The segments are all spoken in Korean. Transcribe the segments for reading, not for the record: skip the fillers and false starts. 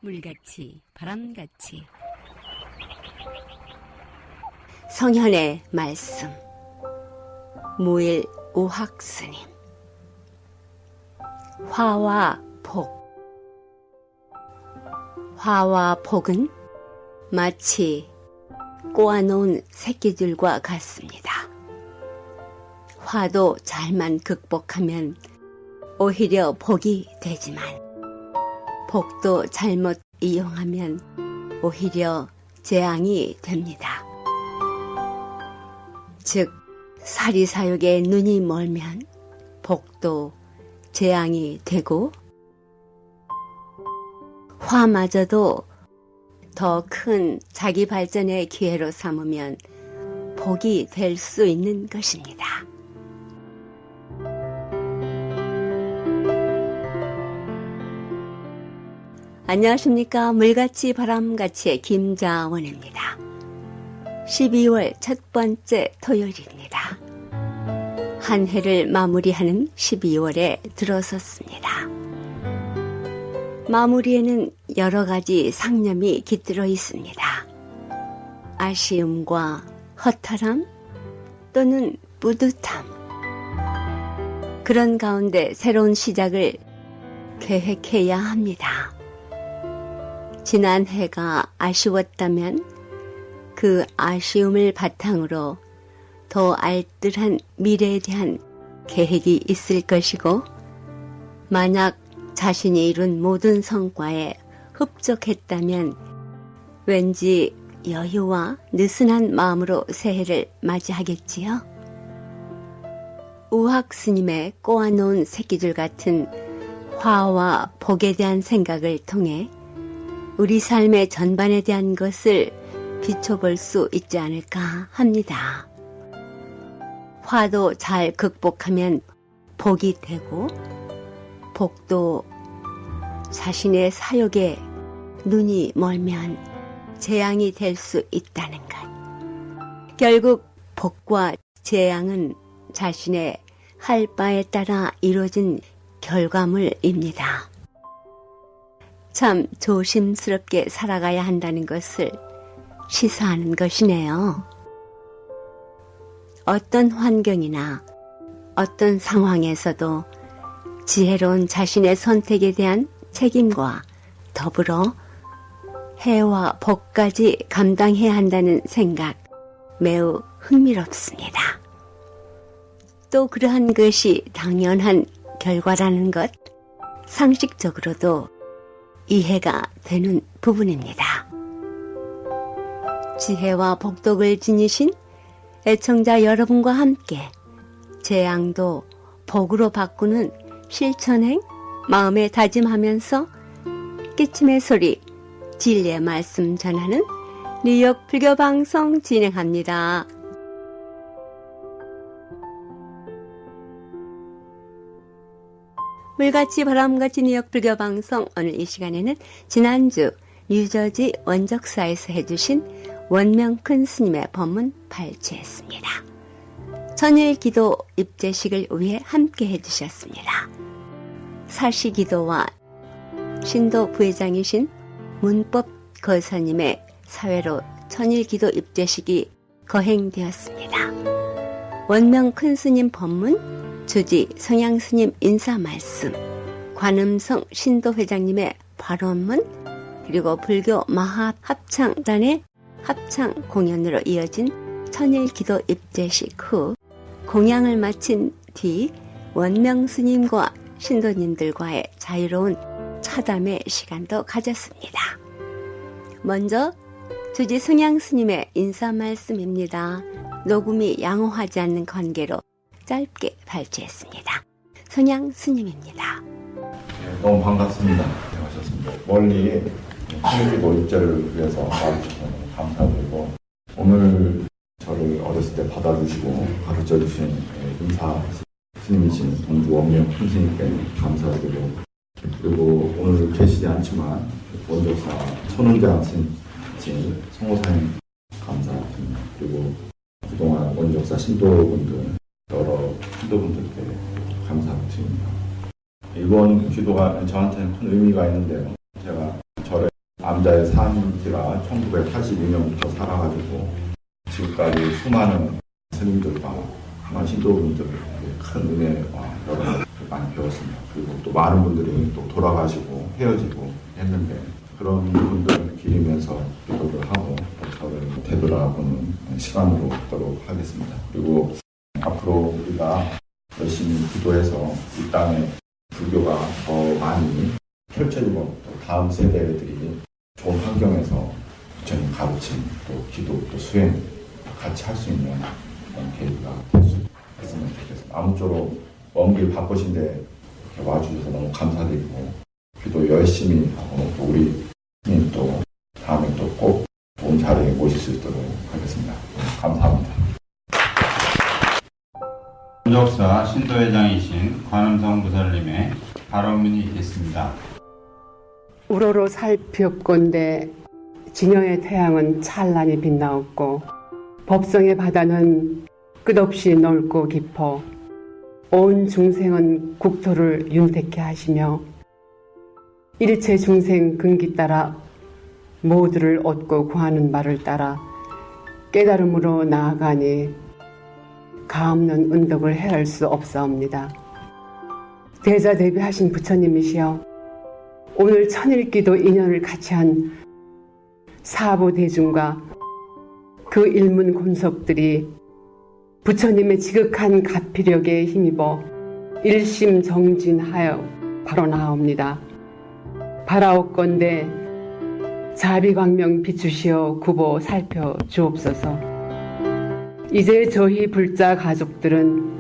물같이 바람같이. 성현의 말씀. 무일 우학스님. 화와 복. 화와 복은 마치 꼬아놓은 새끼들과 같습니다. 화도 잘만 극복하면 오히려 복이 되지만, 복도 잘못 이용하면 오히려 재앙이 됩니다. 즉, 사리사욕에 눈이 멀면 복도 재앙이 되고, 화마저도 더 큰 자기 발전의 기회로 삼으면 복이 될 수 있는 것입니다. 안녕하십니까. 물같이 바람같이의 김자원입니다. 12월 첫 번째 토요일입니다. 한 해를 마무리하는 12월에 들어섰습니다. 마무리에는 여러 가지 상념이 깃들어 있습니다. 아쉬움과 허탈함 또는 뿌듯함. 그런 가운데 새로운 시작을 계획해야 합니다. 지난 해가 아쉬웠다면 그 아쉬움을 바탕으로 더 알뜰한 미래에 대한 계획이 있을 것이고, 만약 자신이 이룬 모든 성과에 흡족했다면 왠지 여유와 느슨한 마음으로 새해를 맞이하겠지요. 우학 스님의 꼬아놓은 새끼들 같은 화와 복에 대한 생각을 통해 우리 삶의 전반에 대한 것을 비춰볼 수 있지 않을까 합니다. 화도 잘 극복하면 복이 되고, 복도 자신의 사욕에 눈이 멀면 재앙이 될 수 있다는 것. 결국 복과 재앙은 자신의 할 바에 따라 이루어진 결과물입니다. 참 조심스럽게 살아가야 한다는 것을 시사하는 것이네요. 어떤 환경이나 어떤 상황에서도 지혜로운 자신의 선택에 대한 책임과 더불어 해와 복까지 감당해야 한다는 생각, 매우 흥미롭습니다. 또 그러한 것이 당연한 결과라는 것, 상식적으로도 이해가 되는 부분입니다. 지혜와 복덕을 지니신 애청자 여러분과 함께 재앙도 복으로 바꾸는 실천행 마음에 다짐하면서 끼침의 소리, 진리의 말씀 전하는 뉴욕 불교방송 진행합니다. 물같이 바람같이 뉴욕 불교방송, 오늘 이 시간에는 지난주 뉴저지 원적사에서 해주신 원명큰 스님의 법문 발췌했습니다. 천일기도 입제식을 위해 함께 해주셨습니다. 사시기도와 신도 부회장이신 문법 거사님의 사회로 천일기도 입제식이 거행되었습니다. 원명큰 스님 법문, 주지 성향스님 인사 말씀, 관음성 신도회장님의 발언문, 그리고 불교 마합 합창단의 합창 공연으로 이어진 천일기도 입제식 후 공양을 마친 뒤 원명스님과 신도님들과의 자유로운 차담의 시간도 가졌습니다. 먼저 주지 성향스님의 인사 말씀입니다. 녹음이 양호하지 않는 관계로 짧게 발췌했습니다. 성향 스님입니다. 네, 너무 반갑습니다. 고생하셨습니다. 멀리 천일기도 입제를 위해서 와주셔서 감사드리고, 오늘 저를 어렸을 때 받아주시고 가르쳐주신 인사 스님이신 동주 원명큰 스님께 감사드리고, 그리고 오늘 계시지 않지만 원적사 손은장 스님, 성호사님 감사드립니다. 그리고 그동안 원적사 신도분들, 여러 신도분들께 감사드립니다. 이번 기도가 저한테는 큰 의미가 있는데요. 제가 절에 남자의 산지가 1982년부터 살아가지고 지금까지 수많은 스님들과 수많은 신도분들 큰 은혜와 여러분들 많이 배웠습니다. 그리고 또 많은 분들이 또 돌아가시고 헤어지고 했는데 그런 분들을 기리면서 기도를 하고 또 저를 되돌아보는 시간으로 갖도록 하겠습니다. 그리고 앞으로 우리가 열심히 기도해서 이 땅에 불교가 더 많이 펼쳐지고 또 다음 세대들이 좋은 환경에서 부처님 가르침, 또 기도, 또 수행 같이 할 수 있는 그런 계기가 될 수 있으면 좋겠습니다. 아무쪼록 먼 길 바쁘신데 이렇게 와주셔서 너무 감사드리고 기도 열심히 하고 또 우리 님 또 다음에 또 꼭 좋은 자리에 모실 수 있도록 하겠습니다. 감사합니다. 원적사 신도회장이신 관음성 부설님의 발언문이 있겠습니다. 우러러 살피었건대 진영의 태양은 찬란히 빛나었고 법성의 바다는 끝없이 넓고 깊어 온 중생은 국토를 윤택케 하시며 일체 중생 근기 따라 모두를 얻고 구하는 말을 따라 깨달음으로 나아가니 가없는 은덕을 헤아릴 수 없사옵니다. 대자대비하신 부처님이시여 오늘 천일기도 인연을 같이 한 사보대중과 그 일문 곤석들이 부처님의 지극한 가피력에 힘입어 일심정진하여 바로 나옵니다. 바라옵건대 자비광명 비추시어 굽어 살펴 주옵소서. 이제 저희 불자 가족들은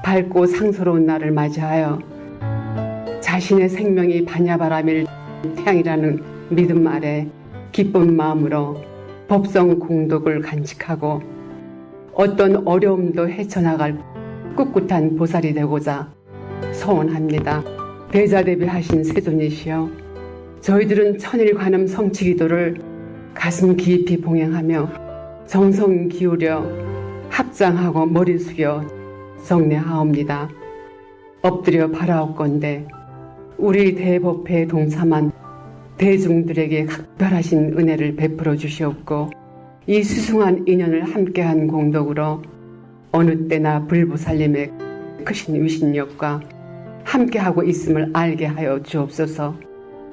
밝고 상서로운 날을 맞이하여 자신의 생명이 반야바람일 태양이라는 믿음 아래 기쁜 마음으로 법성 공덕을 간직하고 어떤 어려움도 헤쳐나갈 꿋꿋한 보살이 되고자 소원합니다. 대자대비하신 세존이시여 저희들은 천일관음 성취기도를 가슴 깊이 봉행하며 정성 기울여 합장하고 머리 숙여 정례하옵니다. 엎드려 바라옵건대 우리 대법회에 동참한 대중들에게 각별하신 은혜를 베풀어 주시옵고 이 수승한 인연을 함께한 공덕으로 어느 때나 불보살님의 크신 위신력과 함께하고 있음을 알게 하여 주옵소서.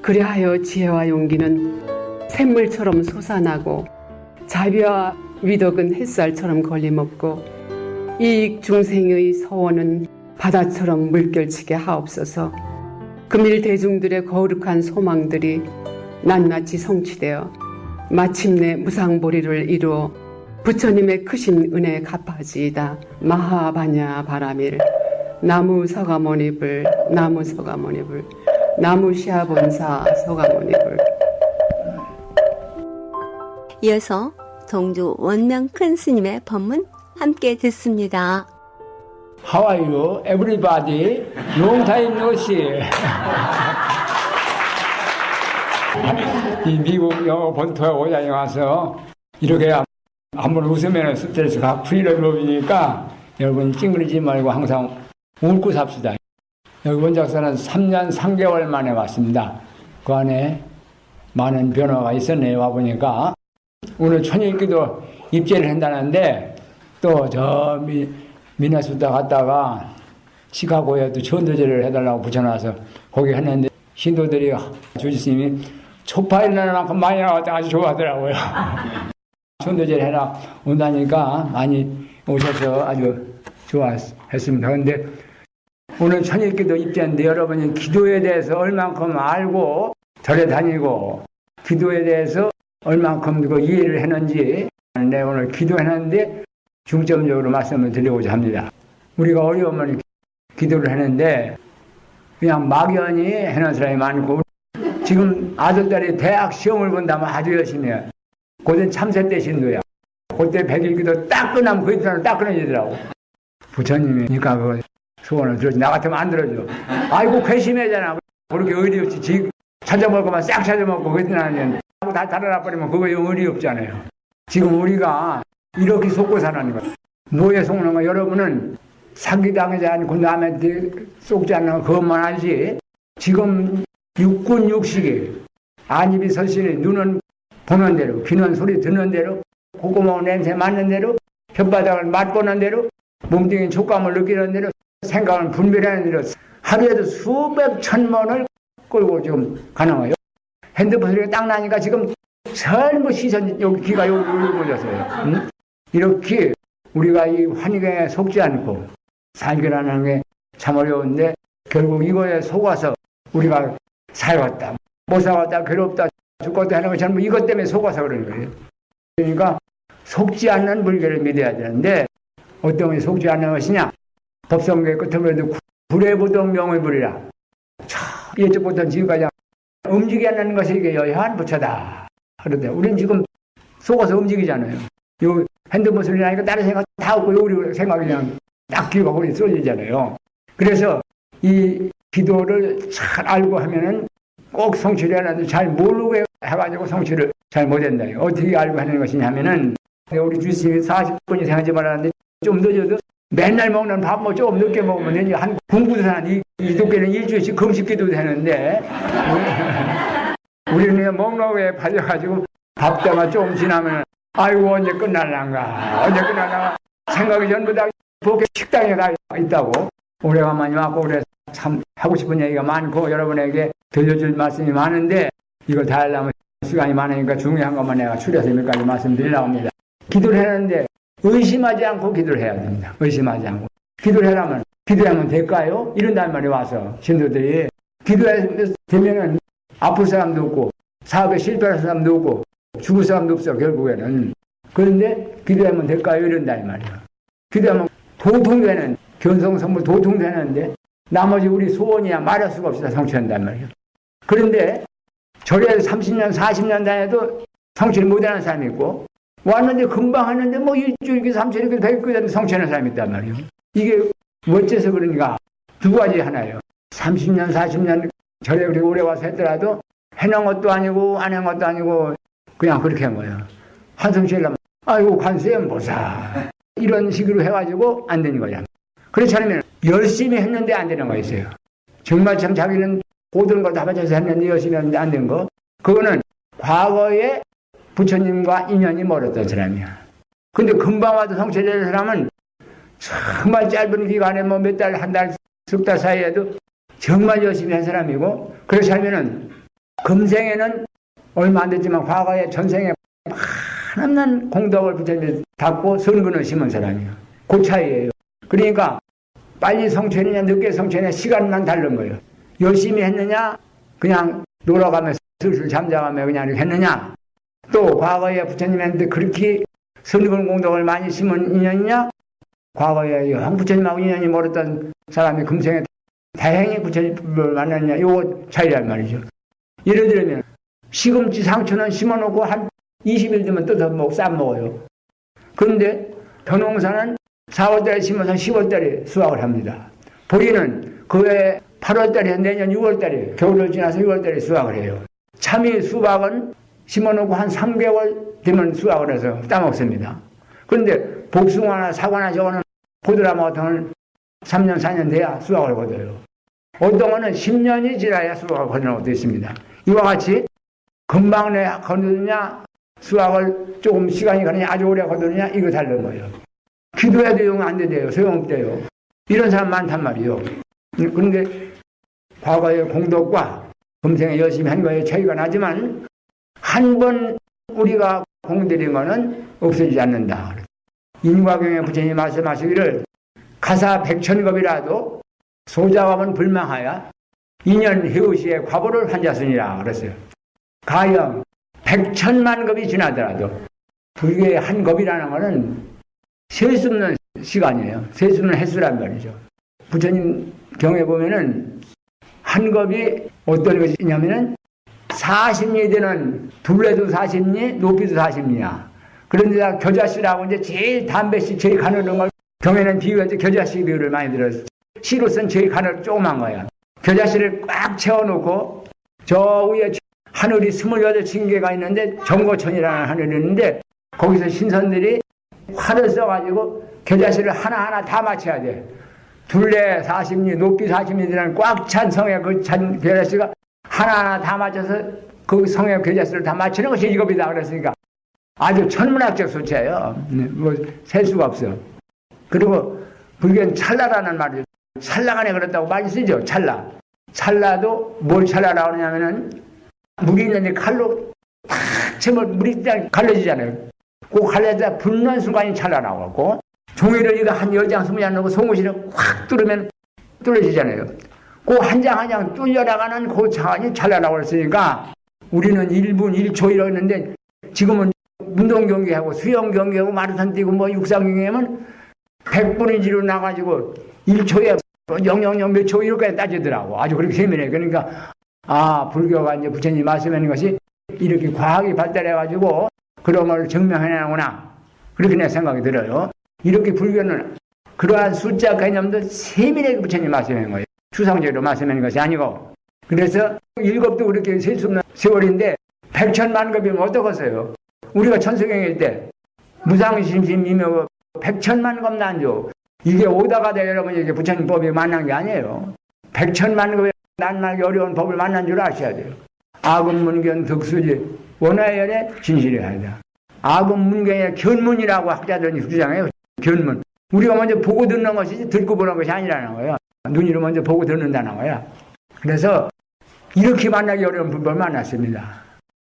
그리하여 지혜와 용기는 샘물처럼 솟아나고 자비와 위덕은 햇살처럼 걸림없고 이익 중생의 서원은 바다처럼 물결치게 하옵소서. 금일 대중들의 거룩한 소망들이 낱낱이 성취되어 마침내 무상보리를 이루어 부처님의 크신 은혜 갚아지이다. 마하바냐 바라밀 나무 서가모니불 나무 서가모니불 나무 시아본사 서가모니불. 이어서 동주 원명 큰 스님의 법문 함께 듣습니다. How are you, everybody? Long time no see. 이 미국 영어 본토에 오자에 와서 이렇게 한번 웃으면 스트레스가 풀리는 법이니까 여러분 찡그리지 말고 항상 웃고 삽시다. 여기 원작사는 3년 3개월 만에 왔습니다. 그 안에 많은 변화가 있었네요. 와보니까 오늘 천일기도 입제를 한다는데 또 저 미네소타 갔다가 시카고에도 전도제를 해달라고 붙여놔서 거기 했는데 신도들이 주지스님이 초파일 날 만큼 많이 나왔다 아주 좋아하더라고요. 전도제를 해라 온다니까 많이 오셔서 아주 좋아했습니다. 그런데 오늘 천일기도 입제인데 여러분이 기도에 대해서 얼만큼 알고 절에 다니고 기도에 대해서 얼만큼 그 이해를 했는지 오늘 기도했는데 중점적으로 말씀을 드리고자 합니다. 우리가 어려우면 기도를 하는데 그냥 막연히 해놓은 사람이 많고 지금 아들딸이 대학 시험을 본다면 아주 열심히 해요. 그때 참새 때 신도야. 그때 100일기도 딱 끝나면 그 사람을 딱 끊어지더라고. 부처님이니까 그 소원을 들어주지. 나 같으면 안 들어줘. 아이고 괘씸하잖아. 그렇게 의리 없이 찾아먹을 것만 싹 찾아먹고 그랬더니 다 달아나버리면 그거 의리 없잖아요. 지금 우리가 이렇게 속고 사는 거야. 뭐에 속는 거 여러분은 사기당하지 않고 남한테 속지 않는 그것만 알지. 지금 육군 육식이 안입이 설신이 눈은 보는 대로, 귀는 소리 듣는 대로, 콧구멍 냄새 맡는 대로, 혓바닥을 맛보는 대로, 몸뚱이 촉감을 느끼는 대로, 생각을 분별하는 대로 하루에도 수백 천만을 끌고 지금 가는 거예요. 핸드폰 소리가 딱 나니까 지금 전부 시선, 여기 귀가 여기 올려버렸어요. 응? 이렇게 우리가 이 환경에 속지 않고 살기라는 게 참 어려운데 결국 이거에 속아서 우리가 살았다, 못 살았다, 괴롭다, 죽었다 하는 거 전부 이것 때문에 속아서 그러는 거예요. 그러니까 속지 않는 불교를 믿어야 되는데 어떤 것이 속지 않는 것이냐? 법성계의 끝으로도 불해부동 명의불이라. 예적부터 지금까지 움직이지 않는 것이 이게 여야한 부처다. 그런데 우리는 지금 속아서 움직이잖아요. 요 핸드폰 소리 나니까 다른 생각 다 없고 우리 생각이 그냥 딱 귀가 거기 쏠리잖아요. 그래서 이 기도를 잘 알고 하면은 꼭 성취를 해놨는데 잘 모르고 해가지고 성취를 잘 못한다. 어떻게 알고 하는 것이냐면은 우리 주스님이 40분이 생하지 말았는데 좀 늦어도 맨날 먹는 밥 뭐 조금 늦게 먹으면 되니 한 공부도 하는 이 도끼는 일주일씩 금식기도 되는데 우리는 먹는 거에 팔려가지고 밥 때가 조금 지나면 아이고 언제 끝날란가 언제 끝날란가 생각이 전부 다 그렇게 식당에 다 있다고 오래간만에 왔고 그래서 참 하고 싶은 얘기가 많고 여러분에게 들려줄 말씀이 많은데 이걸 다 하려면 시간이 많으니까 중요한 것만 내가 추려서 몇 가지 말씀드리려고 합니다. 기도를 했는데 의심하지 않고 기도를 해야 됩니다. 의심하지 않고. 기도를 하려면 기도하면 될까요? 이런단 말이 와서 신도들이 기도되면은 아플 사람도 없고 사업에 실패할 사람도 없고 죽을 사람도 없어 결국에는. 그런데 기도하면 될까요? 이런단 말이야. 기도하면 도통되는 견성성불 도통되는데 나머지 우리 소원이야 말할 수가 없이 다 성취한단 말이야. 그런데 절에 30년 40년 다녀도 성취를 못하는 사람이 있고 왔는데 금방 하는데 뭐 일주일기 3주일기 100일기 성취하는 사람이 있단 말이에요. 이게 어째서 그런가? 두 가지 하나예요. 30년 40년 절에 그렇게 오래 와서 했더라도 해놓은 것도 아니고 안 한 것도 아니고 그냥 그렇게 한 거예요. 한숨 쉬려면 아이고 관세음 보사 이런 식으로 해가지고 안 되는 거야. 그렇지 않으면 열심히 했는데 안 되는 거 있어요. 정말 참 자기는 모든 걸 다 바쳐서 했는데 열심히 했는데 안 된 거. 그거는 과거에 부처님과 인연이 멀었던 사람이야. 근데 금방 와도 성취되는 사람은 정말 짧은 기간에 뭐 몇 달, 한 달, 석 달 사이에도 정말 열심히 한 사람이고 그렇지 않으면은 금생에는 얼마 안 됐지만 과거에 전생에 많은 공덕을 부처님이 닦고 선근을 심은 사람이야. 그 차이예요. 그러니까 빨리 성취했느냐 늦게 성취했느냐 시간만 다른 거예요. 열심히 했느냐 그냥 놀아가면서 슬슬 잠자가며 그냥 이렇게 했느냐 또 과거에 부처님한테 그렇게 선근 공덕을 많이 심은 인연이냐 과거에 부처님하고 인연이 멀었던 사람이 금생에 다행히 부처님을 만났냐 요거 차이란 말이죠. 예를 들면 시금치 상추는 심어놓고 한 20일 되면 뜯어 쌈 먹어요. 그런데 벼농사는 4월달에 심어서 10월달에 수확을 합니다. 보리는 그해 8월달에 내년 6월달에 겨울을 지나서 6월달에 수확을 해요. 참외 수박은 심어놓고 한 3개월 되면 수확을 해서 따먹습니다. 그런데 복숭아나 사과나 저거는 포도나무 같은 건 3년 4년 돼야 수확을 거둬요. 어떤 거는 10년이 지나야 수확을 거두는 것도 있습니다. 이와 같이 금방 내 거두느냐 수확을 조금 시간이 가느냐 아주 오래 거두느냐 이거 다른 거예요. 기도해도 용 안 되대요. 소용없대요. 이런 사람 많단 말이에요. 그런데 과거의 공덕과 금생에 열심히 한 거에 차이가 나지만 한 번 우리가 공들인 거는 없어지지 않는다. 인과경에 부처님이 말씀하시기를 가사 백천겁이라도 소자업은 불망하여 인연 해우시에 과보를 환자순이라 그랬어요. 가령 100천만 겁이 지나더라도 불교의 한 겁이라는 거는 셀 수 없는 시간이에요. 셀 수 없는 횟수란 말이죠. 부처님 경에 보면은 한 겁이 어떤 것이냐면은 40리 되는 둘레도 40리, 높이도 40리야. 그런데 겨자씨라고 이제 제일 담배씨 제일 가늘은 걸 경에는 비유해서 겨자씨 비유를 많이 들었어요. 시로선 제일 가늘 조그만 거야. 겨자씨를 꽉 채워놓고 저 위에 하늘이 28층계가 있는데 정거천이라는 하늘이 있는데 거기서 신선들이 활을 써가지고 겨자씨를 하나하나 다 맞춰야 돼. 둘레 40리, 높이 40리라는 꽉 찬 성에 그 찬 겨자씨가 하나하나 다 맞춰서 그 성의 계자수를 다 맞추는 것이 일곱이다 그랬으니까 아주 천문학적 수치예요. 뭐 셀 수가 없어. 그리고 불교는 찰나라는 말이죠. 찰나간에 그렇다고 많이 쓰죠. 찰나. 찰나도 뭘 찰나라고 하냐면은 물이 있는데 칼로 탁 치면 물이 딱 갈라지잖아요. 그 갈라지다 붙는 순간이 찰나라고 하고 종이를 이거 한 10장 20장 넣고 송곳이를 확 뚫으면 뚫어지잖아요. 그 한 장 한 장 뚫려나가는 그 장이 찰나라고 했으니까 우리는 1분 1초 이러는데 지금은 운동 경기하고 수영 경기하고 마라톤 뛰고 뭐 육상 경기하면 100분의 1로 나가지고 1초에 000 몇 초 이렇게 따지더라고. 아주 그렇게 세밀해. 그러니까 불교가 이제 부처님 말씀하는 것이 이렇게 과학이 발달해가지고 그런 걸 증명해내는구나. 그렇게 내 생각이 들어요. 이렇게 불교는 그러한 숫자 개념도 세밀하게 부처님 말씀하는 거예요. 추상적으로 말씀하는 것이 아니고. 그래서 일곱도 그렇게 셀 수 없는 세월인데 백천만급이면 어떡하세요? 우리가 천수경일 때 무상심심이며 백천만급 난조 이게 오다가 돼 여러분 이게 부처님 법이 만난 게 아니에요. 백천만급에 난나기 어려운 법을 만난 줄 아셔야 돼요. 아금문견 득수지 원화열의 진실이어야 한다. 아금문견의 견문이라고 학자들이 주장해요. 견문. 우리가 먼저 보고 듣는 것이지 듣고 보는 것이 아니라는 거예요. 눈으로 먼저 보고 듣는다는 거야. 그래서 이렇게 만나기 어려운 불법을 만났습니다.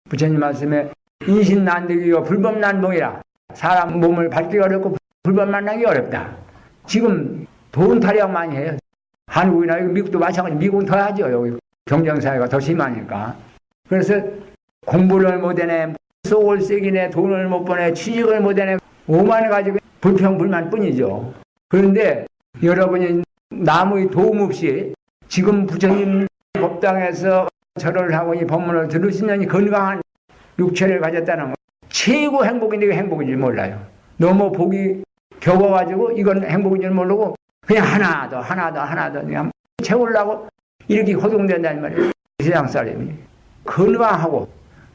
부처님 말씀에 인신난득이요 불법난봉이라. 사람 몸을 밟기 어렵고 불법 만나기 어렵다. 지금 돈 타령 많이 해요. 한국이나 미국도 마찬가지. 미국은 더 하죠. 여기 경쟁사회가 더 심하니까. 그래서 공부를 못해내, 속을 썩이네, 돈을 못 버네, 취직을 못해내, 오만 가지고 불평불만 뿐이죠. 그런데 여러분이 남의 도움 없이 지금 부처님 법당에서 절을 하고 이 법문을 들으시는 건강한 육체를 가졌다는 거 최고 행복인데 왜 행복인지 몰라요. 너무 복이 겹어가지고 이건 행복인지 모르고 그냥 하나 더 그냥 채우려고 이렇게 호동된다는 말이에요. 세상 사람이 건강하고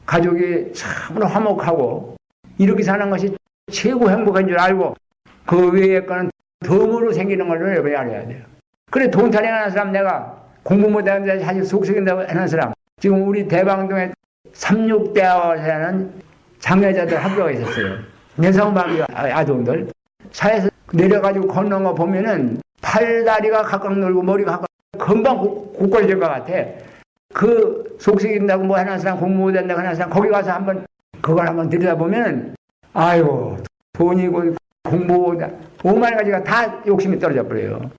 가족이 참으로 화목하고 이렇게 사는 것이 최고 행복한 줄 알고 그 외의 거는 덤으로 생기는 걸 왜 알아야 돼요. 그래 돈 타령하는 사람 내가 공부 못하는데 사실 속 썩인다고 하는 사람 지금 우리 대방동에 36대학원에는 장애자들 학교가 있었어요. 내성마비 아동들 차에서 내려가지고 걷는 거 보면은 팔다리가 각각 놀고 머리가 각각 금방 곧걸질 것 같아. 그 속썩인다고 뭐 하는 사람 공부 못한다고 하는 사람 거기 가서 한번 그걸 한번 들여다보면 아이고 돈이고 공부 5만 가지가 다 욕심이 떨어져 버려요.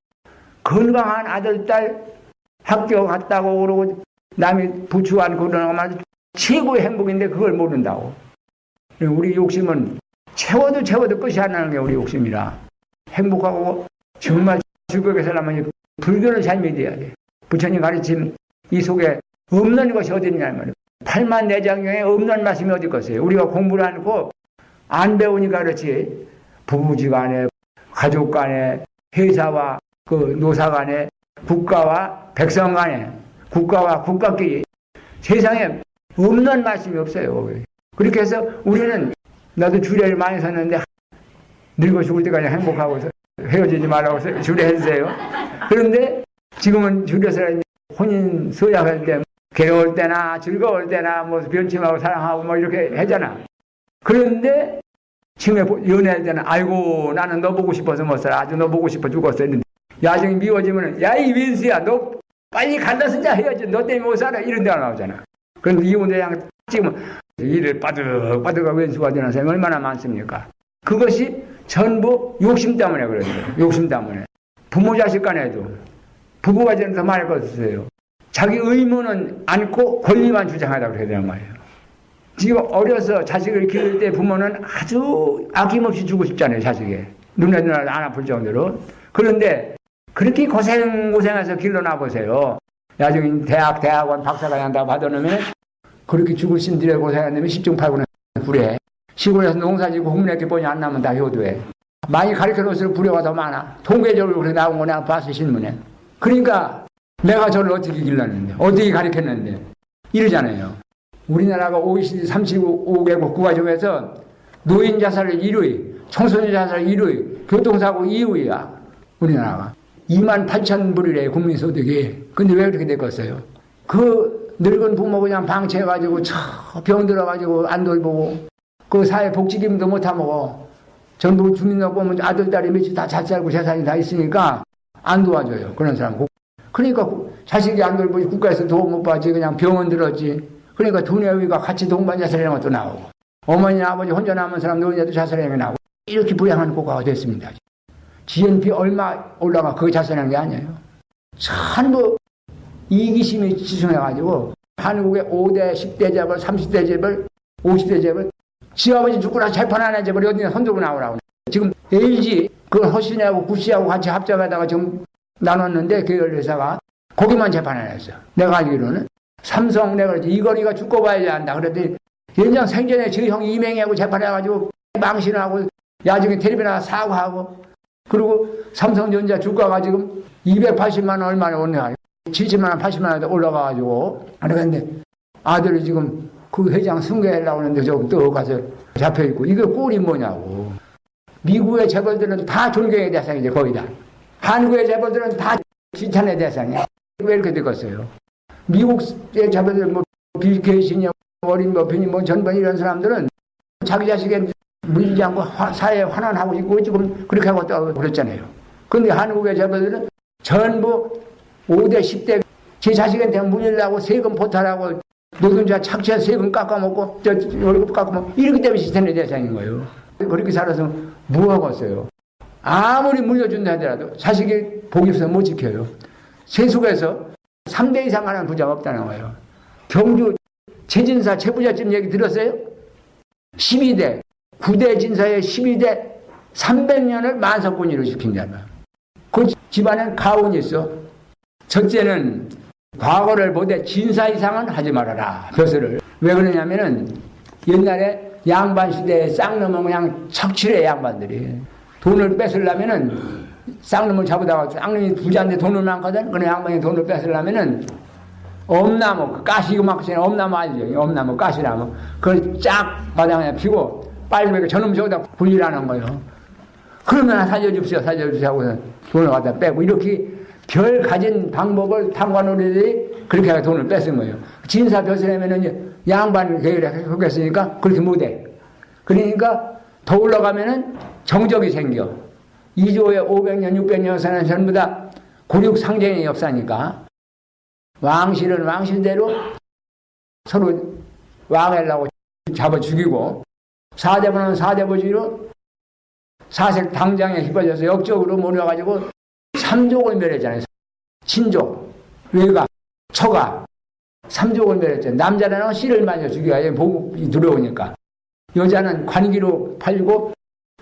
건강한 아들 딸 학교 갔다고 그러고 남이 부추한 그러는 것만 최고의 행복인데 그걸 모른다고. 우리 욕심은 채워도 끝이 안 나는 게 우리 욕심이라. 행복하고 정말 즐겁게 살려면 불교를 잘 믿어야 돼. 부처님 가르침 이 속에 없는 것이 어디 있냐는 말이에요. 8만 내장경에 없는 말씀이 어디 있겠어요. 우리가 공부를 않고 안 배우니까 그렇지. 부부지간에 가족간에 회사와 그 노사간에 국가와 백성간에 국가와 국가끼리 세상에 없는 말씀이 없어요. 그렇게 해서 우리는 나도 주례를 많이 섰는데 늙어 죽을 때까지 행복하고 헤어지지 말라고 주례 해주세요. 그런데 지금은 주례서 혼인 서약할 때 괴로울 때나 즐거울 때나 뭐 변침하고 사랑하고 뭐 이렇게 하잖아. 그런데 지금 연애할 때는 아이고 나는 너 보고 싶어서 못 살아. 아주 너 보고 싶어 죽었어 했는데 야정이 미워지면 야 이 윈스야 너 빨리 간다 진짜 해야지 너 때문에 못 살아 이런 데가 나오잖아. 그런데 이혼대장 지금 일을 빠득빠득하고 왼수가 되는 사람이 얼마나 많습니까? 그것이 전부 욕심 때문에 그래요. 욕심 때문에. 부모 자식 간에도 부부가 되는 더 많을 것 같으세요. 자기 의무는 않고 권리만 주장하다 그래야 되는 말이에요. 지금 어려서 자식을 기를 때 부모는 아주 아낌없이 주고 싶잖아요. 자식에. 눈에 안 아플 정도로. 그런데 그렇게 고생해서 길러나 보세요. 나중에 대학원 박사가 한다고 받아놓으면 그렇게 죽을 신들에 고생했는데 10중 8구는 불해. 시골에서 농사짓고 국민학교 본이 안 나면 다 효도해. 많이 가르쳐놓을수록 불효가 더 많아. 통계적으로 그렇게 나온 거 내가 봤어 신문에. 그러니까 내가 저를 어떻게 길렀는데 어떻게 가르쳤는데 이러잖아요. 우리나라가 OECD 35개국 국가 중에서 노인 자살을 1위, 청소년 자살을 1위, 교통사고 2위야. 우리나라가. 28,000불이래요 국민소득이. 근데 왜 그렇게 됐겠어요? 그 늙은 부모 그냥 방치해가지고 병 들어가지고 안 돌보고 그 사회복지금도 못하고 전부 주민등록 보면 아들, 딸이 며칠 다 잘 살고 재산이 다 있으니까 안 도와줘요. 그런 사람. 그러니까 자식이 안 돌보지 국가에서 도움 못 받지 그냥 병원 들었지. 그러니까 두뇌 의가 같이 동반 자살행위가 또 나오고 어머니나 아버지 혼자 남은 사람 노인자도 자살행위 나오고 이렇게 불행한 국가가 됐습니다. GNP 얼마 올라가 그거 자살한 게 아니에요. 전부 이기심이 지중해가지고 한국의 5대, 10대 재벌, 30대 재벌, 50대 재벌 지아버지 죽고 나서 재판 안 한 재벌이 어디나 손들고 나오라고. 지금 LG 그걸 허신하고 구씨하고 같이 합작하다가 지금 나눴는데 계열회사가 거기만 재판 안 했어. 내가 알기로는 삼성 내가 그랬지 이건희가 죽고 봐야 한다. 그랬더니 연장 생전에 저희 형 이맹희하고 재판해가지고 망신하고 야중에 텔레비나 사고하고 그리고 삼성전자 주가가 지금 280만 원 얼마나 올라가 70만 원 80만 원 올라가가지고 그랬는데 아들이 지금 그 회장 승계하려고 하는데 조금 또 가서 잡혀있고 이게 꼴이 뭐냐고. 미국의 재벌들은 다 존경의 대상이죠. 거의 다. 한국의 재벌들은 다 지탄의 대상이야. 왜 이렇게 되겠어요? 미국의 재벌들 뭐 빌 게이츠냐 워린 버핏이 뭐 전번 이런 사람들은 자기 자식에 물리지 않고 사회에 환원하고 있고 지금 그렇게 하고 또 그랬잖아요. 그런데 한국의 재벌들은 전부 5대 10대 제 자식한테 물리려고 세금 포탈하고 노동자 착취한 세금 깎아먹고 월급 깎아먹고 이렇기 때문에 지탄의 대상인 거예요. 그렇게 살아서 뭐하겠어요. 아무리 물려준다 하더라도 자식이 복이 없어서 못 지켜요. 세속에서 3대 이상 하는 부자가 없다는 거예요. 경주 최진사 최부자집 얘기 들었어요? 12대 9대 진사의 12대 300년을 만석군이로 시킨다는 그 집안엔 가훈이 있어. 첫째는 과거를 보되 진사 이상은 하지 말아라. 벼슬을. 왜 그러냐면은 옛날에 양반 시대에 쌍놈은 그냥 척칠해 양반들이. 돈을 뺏으려면은 쌍놈을 잡아다가 쌍놈이 부자인데 돈을 많거든. 그런 양반이 돈을 뺏으려면은 엄나무, 가시 그만큼 엄나무 알죠? 엄나무, 가시나무. 그걸 쫙 바닥에 피고 빨리 먹고 저놈 저기다 굴리라는 거예요. 그러면 살려줍시오, 살려줍시오 하고서 돈을 갖다 빼고 이렇게 별 가진 방법을 탐관오리들이 그렇게 해서 돈을 뺏은 거예요. 진사 벼슬하면은 양반 계열에 속했으니까 그렇게 못해. 그러니까 더 올라가면은 정적이 생겨. 2조에 500년, 600년 사는 전부 다 고륙 상쟁의 역사니까 왕실은 왕실대로 서로 왕하려고 잡아 죽이고 사대부는 사대부주의로 사색 당장에 휘발려서 역적으로 몰려가지고 삼족을 멸했잖아요. 친족, 외가, 처가 삼족을 멸했잖아요. 남자는 씨를 맞아 죽여야 복이 들어오니까 여자는 관기로 팔고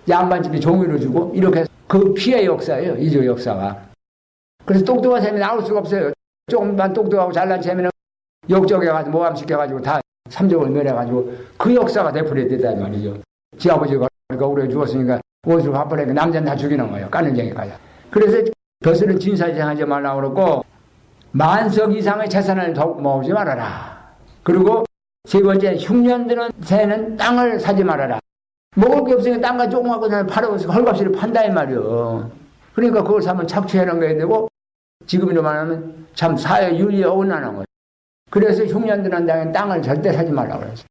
양반집이 종이로 주고 이렇게 그 피해 역사예요. 이조 역사가. 그래서 똑똑한 셈이 나올 수가 없어요. 조금만 똑똑하고 잘난 셈이는 역적해가지고 모함시켜가지고 다 삼족을 멸해가지고 그 역사가 되풀이 됐단 말이죠. 지 아버지가 억울해 죽었으니까 옷을 화풀하니까 남자는 다 죽이는 거예요. 까는쟁이까지. 그래서 벼슬은 진사이상하지 말라고 그러고 만석 이상의 재산을 더욱 모으지 말아라. 그리고 세 번째 흉년드는 새는 땅을 사지 말아라. 먹을 게 없으니까 땅과 조그맣고 팔아서 헐값을 판다 이 말이요. 그러니까 그걸 사면 착취하는 거야 되고 지금으로 말하면 참 사회 윤리에 어긋나는 거예요. 그래서 흉년드는 땅은 절대 사지 말라고 그랬어요.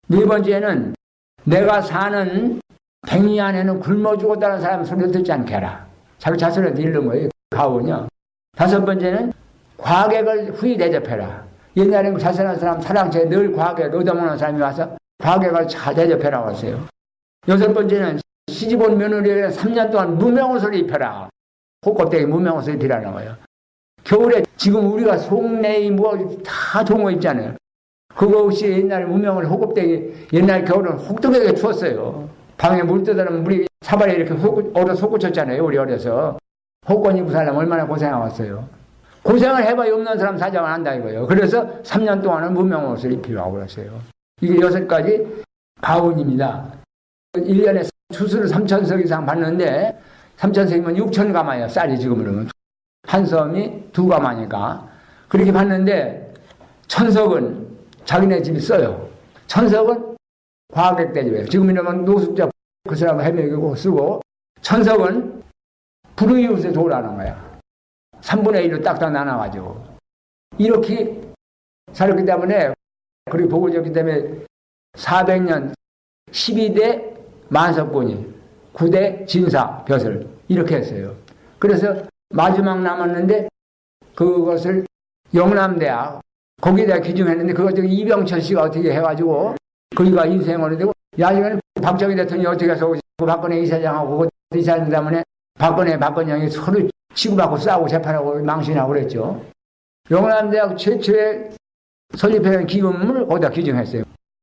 네 번째는 내가 사는 100년 안에는 굶어 죽었다는 사람 소리를 듣지 않게 해라. 자기 자손한테 잃는 거예요. 가오냐. 다섯 번째는 과객을 후히 대접해라. 옛날에는 자선한 사람 사랑채에 늘 과객 얻어먹는 사람이 와서 과객을 잘 대접해라고 했어요. 여섯 번째는 시집온 며느리에게 3년 동안 무명옷을 입혀라. 호껍데기 무명옷을 입히라는 거예요. 겨울에 지금 우리가 속내이 뭐 다 좋은 거 입잖아요. 그거 없이 옛날에 무명을 호껍데기 옛날 겨울은 혹독하게 추웠어요. 방에 물 뜨더라면 물이 사발에 이렇게 얼어 솟구쳤잖아요. 우리 어려서. 혹건 입고 살려면 얼마나 고생하겠어요. 고생을 해봐야 없는 사람 사정을 한다 이거예요. 그래서 3년 동안은 무명옷을 입히라고 그랬어요. 이게 6가지 가훈입니다. 1년에 추수를 3,000석 이상 받는데 3,000석이면 6,000가마예요. 쌀이 지금 그러면. 한 섬이 2가마니까. 그렇게 받는데 1,000석은 자기네 집이 써요. 1,000석은 과객대접이에요. 지금 이러면 노숙자 그 사람을 해먹이고 쓰고 1,000석은 불우이웃에 도라는 거야. 3분의 1로 딱딱 나눠가지고 이렇게 살았기 때문에, 그리고 복을 줬기 때문에 400년 12대 만석군이 9대 진사 벼슬 이렇게 했어요. 그래서 마지막 남았는데 그것을 영남대학 거기에다 기증했는데 그것 중 이병철 씨가 어떻게 해가지고 거기가 인생원이 되고 나중에는 박정희 대통령이 어떻게 해서 박근혜 이사장하고 그 이사장 때문에 박근영이 서로 치고받고 싸우고 재판하고 망신하고 그랬죠. 영남대학 최초의 설립회원 기금을 거기다 기증했어요.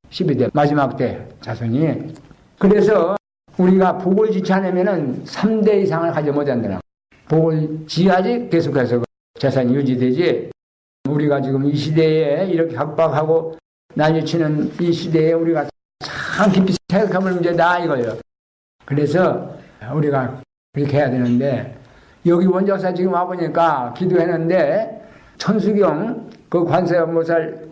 12대 마지막 때 자손이. 그래서 우리가 복을 지지 않으면은 3대 이상을 가지 못한다. 복을 지어야지 계속해서 재산이 유지되지. 우리가 지금 이 시대에 이렇게 각박하고 난리치는 이 시대에 우리가 참 깊이 생각해볼 문제다 이거예요. 그래서 우리가 그렇게 해야 되는데 여기 원작사 지금 와보니까 기도했는데 천수경 그 관세음보살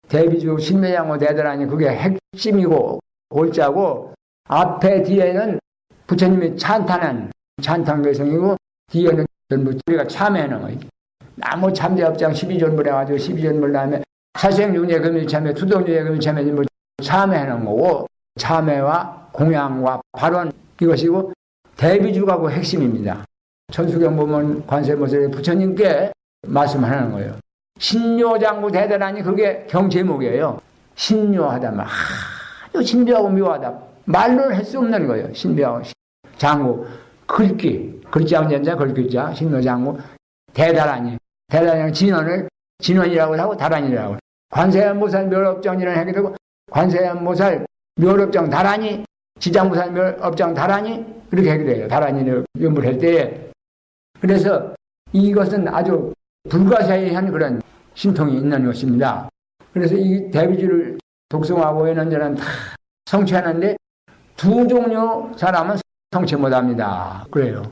대비주 신매장호 대단하니 그게 핵심이고 골자고 앞에 뒤에는 부처님이 찬탄한 찬탄개성이고 뒤에는 전부 우리가 참회하는 거예요. 나무 참대업장 12전불 해가지고 12전불 다음에 사생윤회 금일참회 투동윤회 금일참회 전부 참회하는 거고 참회와 공양과 발언 이것이고 대비주가 그 핵심입니다. 천수경 보면 관세음보살 부처님께 말씀하는 거예요. 신묘장구 대단하니 그게 경제목이에요. 신묘하다 말 아주 신비하고 묘하다 말로는 할 수 없는 거예요. 신비하고 장구 글귀 글자운전자 글귀자 신묘장구 대단하니 진원이라고 하고 다란이라고 하고 관세음보살 묘업정이라는 하게 되고 관세음보살 묘업정 다란이 지장보살 묘업정 다란이 이렇게 하게 돼요. 다란이를 연불할 때에. 그래서 이것은 아주 불가사의한 그런 신통이 있는 것입니다. 그래서 이 대비주를 독송하고 이런저런 다 성취하는데 두 종류 사람은 성취 못합니다. 그래요.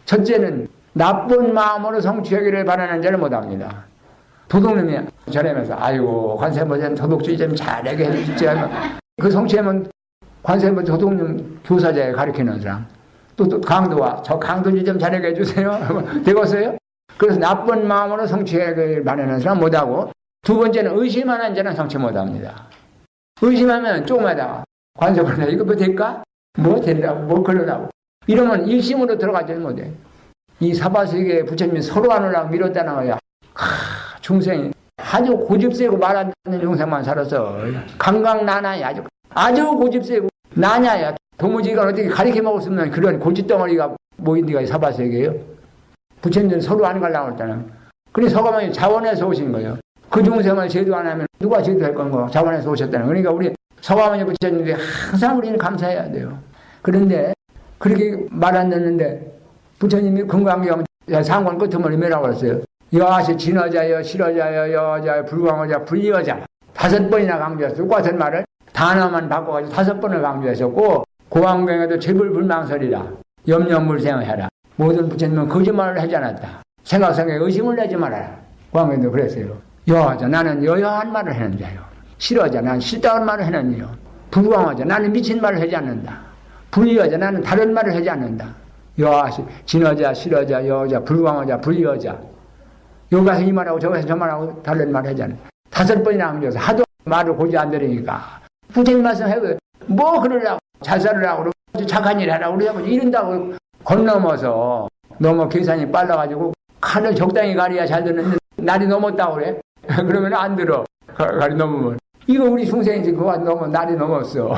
첫째는 나쁜 마음으로 성취하기를 바라는 자를 못합니다. 도둑놈이 저렴해서 아이고 관세음보살 도둑질 좀 잘하게 해주지 하면 그 성취하면 관세음보살 도둑놈 교사자에 가르치는 사람 또 강도와 저 강도질 좀 잘하게 해주세요. 되겠어요? 그래서 나쁜 마음으로 성취하기를 바라는 사람 못하고 두 번째는 의심하는 자는 성취 못합니다. 의심하면 조금하다가 관세음보살 이거 뭐 될까? 뭐 된다고? 뭐 그러라고? 이러면 일심으로 들어가지 못해. 이 사바세계에 부처님이 서로 하느라고 밀었다는 거야. 중생이 아주 고집세고 말 안 듣는 중생만 살아서 강강나나야 아주 고집세고 나냐야 도무지가 어떻게 가리켜 먹을 수 없는 그런 고집덩어리가 모인 데가 사바세계예요. 부처님들은 서로 안 가려고 했잖아요. 그래서 서가모니 자원에서 오신 거예요. 그 중생을 제도 안 하면 누가 제도할 건가? 자원에서 오셨다는 거예요. 그러니까 우리 서가모니 부처님들이 항상 우리는 감사해야 돼요. 그런데 그렇게 말 안 듣는데 부처님이 금강경 상권 끝머리 뭐라고 했어요? 여하시 진어자여 실어자여 여자여 불광어자 불리어자 5번이나 강조했어요. 똑같은 말을 단어만 바꿔가지고 5번을 강조했었고 고왕경에도 재불불망설이라 염려물생해라. 모든 부처님은 거짓말을 하지 않았다. 생각성에 의심을 내지 말아라. 고왕경도 그랬어요. 여하자 나는 여여한 말을 하는 자요. 실어자 나는 싫다는 말을 하는 자요. 불광어자 나는 미친 말을 하지 않는다. 불리어자 나는 다른 말을 하지 않는다. 여하시 진어자 실어자 여자 불광어자 불리어자 여기 가서 이 말하고 저기 가서 저 말하고 다른 말 하잖아요. 5번이나 강조해서 하도 말을 고지 안 들으니까 부처님 말씀해도 뭐 그러려고 잘 살으라고 그러고 착한 일 하라고 그러고 이런다고 건너머서 너무 계산이 빨라가지고 칼을 적당히 가려야 잘 듣는데 날이 넘었다고 그래? 그러면 안 들어. 칼이 넘으면 이거 우리 중생이지 그거 너무 날이 넘었어.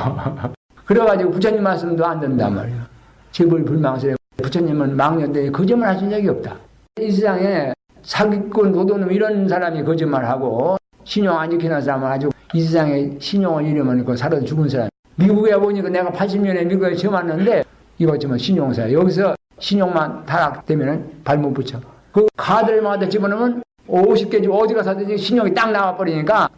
그래가지고 부처님 말씀도 안 듣는단 말이야. 재불불망설에 부처님은 망년대에 거짓말 하신 적이 없다. 이 세상에 사기꾼, 도둑놈 이런 사람이 거짓말하고 신용 안 지키는 사람은 아주 이 세상에 신용을 잃으면 그 살아서 죽은 사람. 미국에 보니까 내가 80년에 미국에 처음 왔는데 이거 좀 신용사야. 여기서 신용만 타락되면 발못 붙여. 그 카드마다 집어넣으면 50개 중 어디 가서든지 신용이 딱 나와버리니까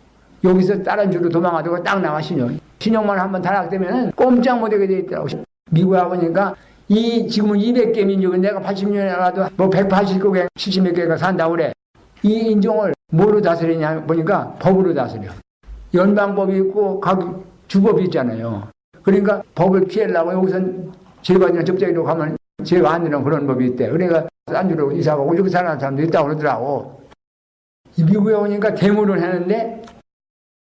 여기서 다른 주로 도망가지고 딱 나와 신용이. 신용만 한번 타락되면 꼼짝 못하게 돼 있더라고. 미국에 와보니까 지금은 200개 민족은 내가 80년에 와도 뭐 180개, 70몇 개가 산다고 그래. 이 인종을 뭐로 다스리냐 보니까 법으로 다스려. 연방법이 있고 각 주법이 있잖아요. 그러니까 법을 피하려고 여기선 제관이나 접대기로 가면 제가 안 되는 그런 법이 있대. 그러니까 딴 주로 이사가고 이렇게 사는 사람도 있다고 그러더라고. 미국에 오니까 데모를 하는데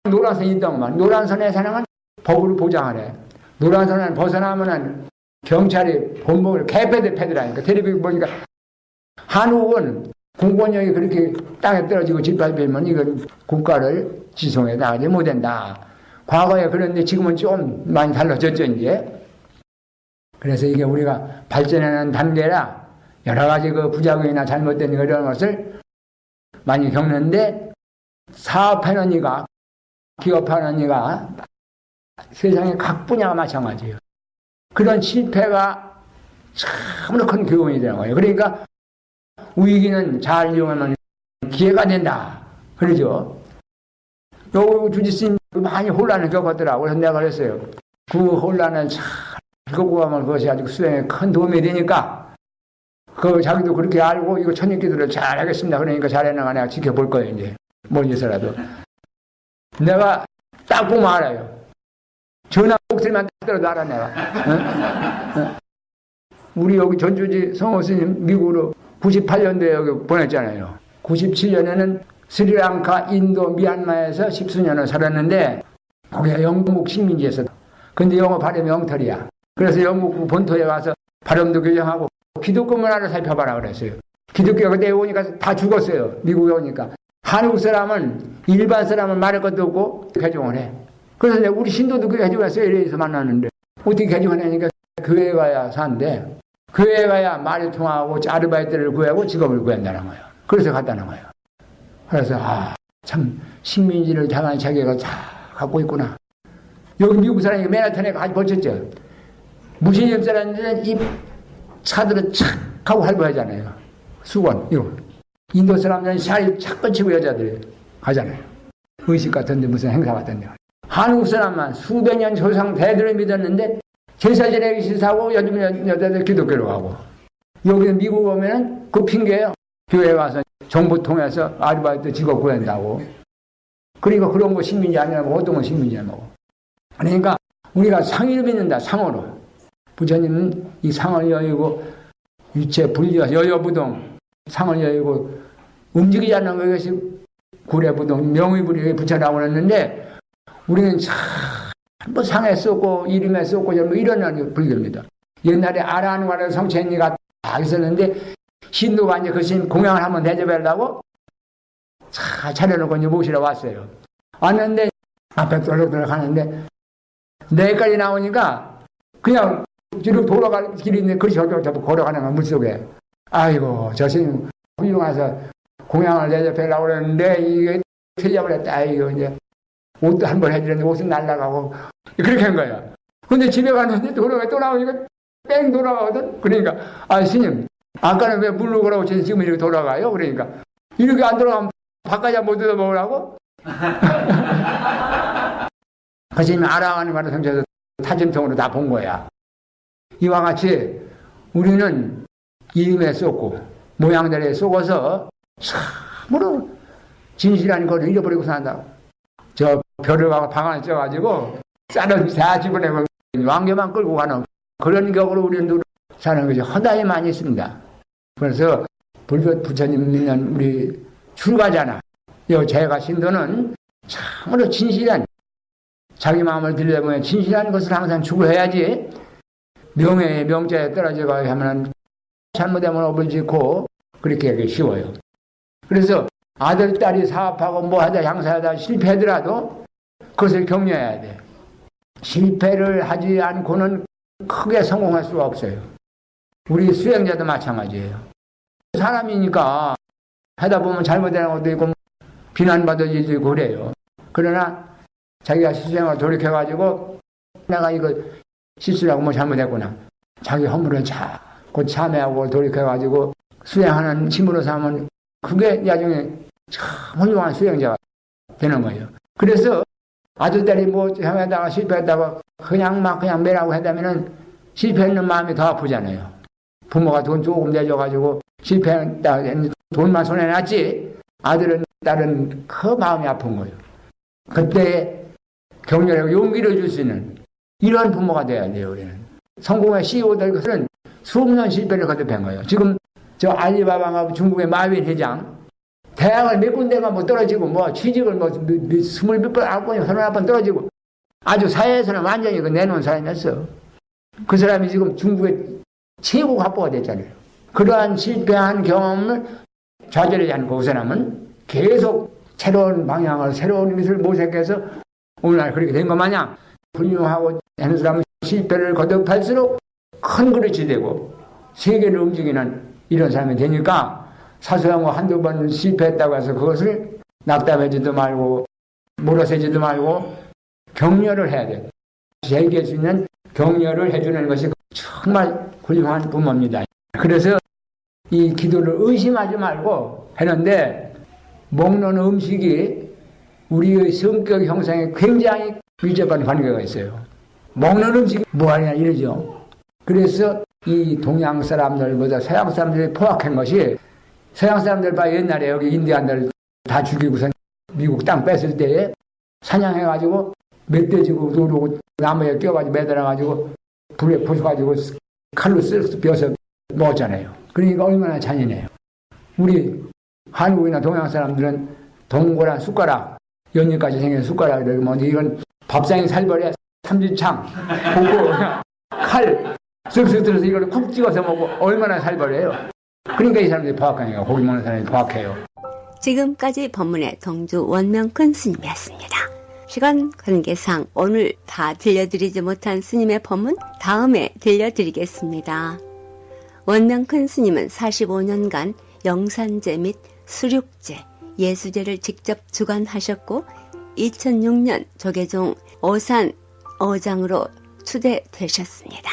노란선이 있더만 노란선의 사람은 법으로 보장하래. 노란선을 벗어나면은 경찰이 본보기를 개패들 패더라니까. 텔레비전 보니까 한국은 공권력이 그렇게 땅에 떨어지고 짓밟히면 이건 국가를 지성에 나가지 못한다. 과거에 그런데 지금은 좀 많이 달라졌죠 이제. 그래서 이게 우리가 발전하는 단계라 여러 가지 그 부작용이나 잘못된 이런 것을 많이 겪는데 사업하는 이가 기업하는 이가 세상의 각 분야가 마찬가지예요. 그런 실패가 참으로 큰 교훈이 되는 거예요. 그러니까 위기는 잘 이용하면 기회가 된다. 그러죠. 요 주지스님 많이 혼란을 겪었더라고요. 그래서 내가 그랬어요. 그 혼란을 잘 겪고 가면 그것이 아주 수행에 큰 도움이 되니까 그 자기도 그렇게 알고 이거 천일기도를 잘 하겠습니다. 그러니까 잘해나가 내가 지켜볼 거예요. 이제 멀리서라도. 내가 딱 보면 알아요. 전화 목소리만 딱 들어도 알아 내가. 응? 우리 여기 전주지 성호 스님 미국으로 98년도에 여기 보냈잖아요. 97년에는 스리랑카, 인도, 미얀마에서 10수년을 살았는데 거기가 영국 식민지에서 근데 영어 발음이 엉터리야. 그래서 영국 본토에 가서 발음도 교정하고 기독교 문화를 살펴봐라 그랬어요. 기독교가 그때 오니까 다 죽었어요. 미국에 오니까. 한국 사람은 일반 사람은 말할 것도 없고 개종을 해. 그래서 우리 신도도 그 개종했어요. LA에서 만났는데 어떻게 개종하냐니까 교회에 가야 산대. 교회에 가야 말이 통하고 아르바이트를 구하고 직업을 구한다는 거예요. 그래서 갔다는 거예요. 그래서 참 식민지를 당한 자기가 다 갖고 있구나. 여기 미국 사람이 맨하탄에 같이 버텼죠. 무신점 사람들은 이 차들을 착 하고 활보하잖아요. 수건 이거. 인도 사람들은 샤리 착 걸치고 여자들이 가잖아요. 의식 같은데 무슨 행사 같은데. 한국 사람만 수백 년 조상 대들을 믿었는데 제사 지내기 싫다고 요즘 여자들 기독교로 가고. 여기는 미국 오면은 그 핑계예요. 교회 가서 정부 통해서 아르바이트 직업 구한다고. 그러니까 그런 거 식민지 아니라고 어떤 건 식민지냐고. 그러니까 우리가 상의를 믿는다. 상어로. 부처님은 이 상을 여의고 유체 분리가 여여부동 상을 여의고 움직이지 않는 것이 구례부동 명의불이 부처라고 했는데 우리는 참 뭐 상에 쏟고 이름에 쏟고 뭐 이런 불교입니다. 옛날에 아라한과를 성체니가 다 있었는데 신도가 이제 그 스님 공양을 한번 대접하려고 잘 차려놓고 이제 모시러 왔어요. 왔는데 앞에 떨어져 가는데 내까지 나오니까 그냥 뒤로 돌아갈 길이 있는데 그리 저기 걸어가는 거야 물속에. 아이고 저 스님 훌륭해서 공양을 대접하려고 그랬는데 이게 틀려버렸다. 이거 이제 옷도 한 번 해주는데 옷은 날라가고 그렇게 한 거야. 근데 집에 갔는데 또 나오니까 뺑 돌아가거든. 그러니까 스님 아까는 왜 물로 걸어오고 지금 이렇게 돌아가요? 그러니까 이렇게 안 돌아가면 바깥에 못 얻어 먹으라고? 그 스님이 알아가는 말을 성취해서 타진통으로 다 본 거야. 이와 같이 우리는 이름에 쏟고 모양들에 쏟아서 참으로 진실한 걸 잃어버리고 산다. 저 별을 가고 방 안에 쪄가지고 쌀을 다 집어내고 왕겨만 끌고 가는 그런 격으로 우리는 사는 것이 허다히 많이 있습니다. 그래서 불교 부처님 믿는 우리 출가자나 제가 신도는 참으로 진실한 자기 마음을 들려보면 진실한 것을 항상 추구해야지 명예의 명자에 떨어져가 하면 잘못하면 업을 짓고 그렇게 하기 쉬워요. 그래서 아들, 딸이 사업하고 뭐 하다 향사하다 실패하더라도 그것을 격려해야 돼. 실패를 하지 않고는 크게 성공할 수가 없어요. 우리 수행자도 마찬가지예요. 사람이니까 하다 보면 잘못되는 것도 있고 비난받을 일도 있고 그래요. 그러나 자기가 실수행을 돌이켜가지고 내가 이거 실수라고 뭐 잘못했구나. 자기 허물을 자꾸 참회하고 돌이켜가지고 수행하는 힘으로 삼으면 그게 나중에 참 훌륭한 수행자가 되는 거예요. 그래서 아들딸이 뭐 하다가 실패했다고 그냥 매라고 한다면은 실패했는 마음이 더 아프잖아요. 부모가 돈 조금 내줘가지고 실패했다 돈만 손에 놨지 아들은 딸은 그 마음이 아픈 거예요. 그때 격려하고 용기를 줄 수 있는 이런 부모가 돼야 돼요. 우리는 성공의 CEO들 것은 수없는 실패를 거듭한 거예요. 지금 저 알리바바가 중국의 마윈 회장 대학을 몇 군데가 뭐 떨어지고, 뭐 취직을 뭐 20몇 번, 9번, 31번 떨어지고, 아주 사회에서는 완전히 그 내놓은 사람이었어. 그 사람이 지금 중국의 최고 갑부가 됐잖아요. 그러한 실패한 경험을 좌절하지 않고 그 사람은 계속 새로운 방향을, 새로운 것을 모색해서 오늘날 그렇게 된 것 마냥 훌륭하고 하는 사람은 실패를 거듭할수록 큰 그릇이 되고 세계를 움직이는 이런 사람이 되니까 사소한 거 한두 번 실패했다고 해서 그것을 낙담하지도 말고 몰아세지도 말고 격려를 해야 돼요. 세계에 수 있는 격려를 해주는 것이 정말 훌륭한 부모입니다. 그래서 이 기도를 의심하지 말고 하는데 먹는 음식이 우리의 성격 형성에 굉장히 밀접한 관계가 있어요. 먹는 음식이 뭐하냐 이러죠. 그래서 이 동양 사람들보다 서양 사람들이 포악한 것이 서양 사람들 봐 옛날에 여기 인디안들 다 죽이고서 미국 땅 뺐을 때에 사냥해가지고 멧돼지고 누르고 나무에 껴가지고 매달아가지고 불에 부숴가지고 칼로 쓱 벼서 먹었잖아요. 그러니까 얼마나 잔인해요. 우리 한국이나 동양 사람들은 동그란 숟가락, 연잎까지 생긴 숟가락을 뭐 이건 밥상에 살벌해 삼지창, 고고, 칼 쓱쓱 들어서 이걸 쿡 찍어서 먹고 얼마나 살벌해요. 그러니까 이 사람들이 포악하니까 고기 먹는 사람이 포악해요. 지금까지 법문의 동주 원명큰 스님이었습니다. 시간 관계상 오늘 다 들려드리지 못한 스님의 법문 다음에 들려드리겠습니다. 원명큰 스님은 45년간 영산제 및 수륙제, 예수제를 직접 주관하셨고 2006년 조계종 오산 어장으로 추대되셨습니다.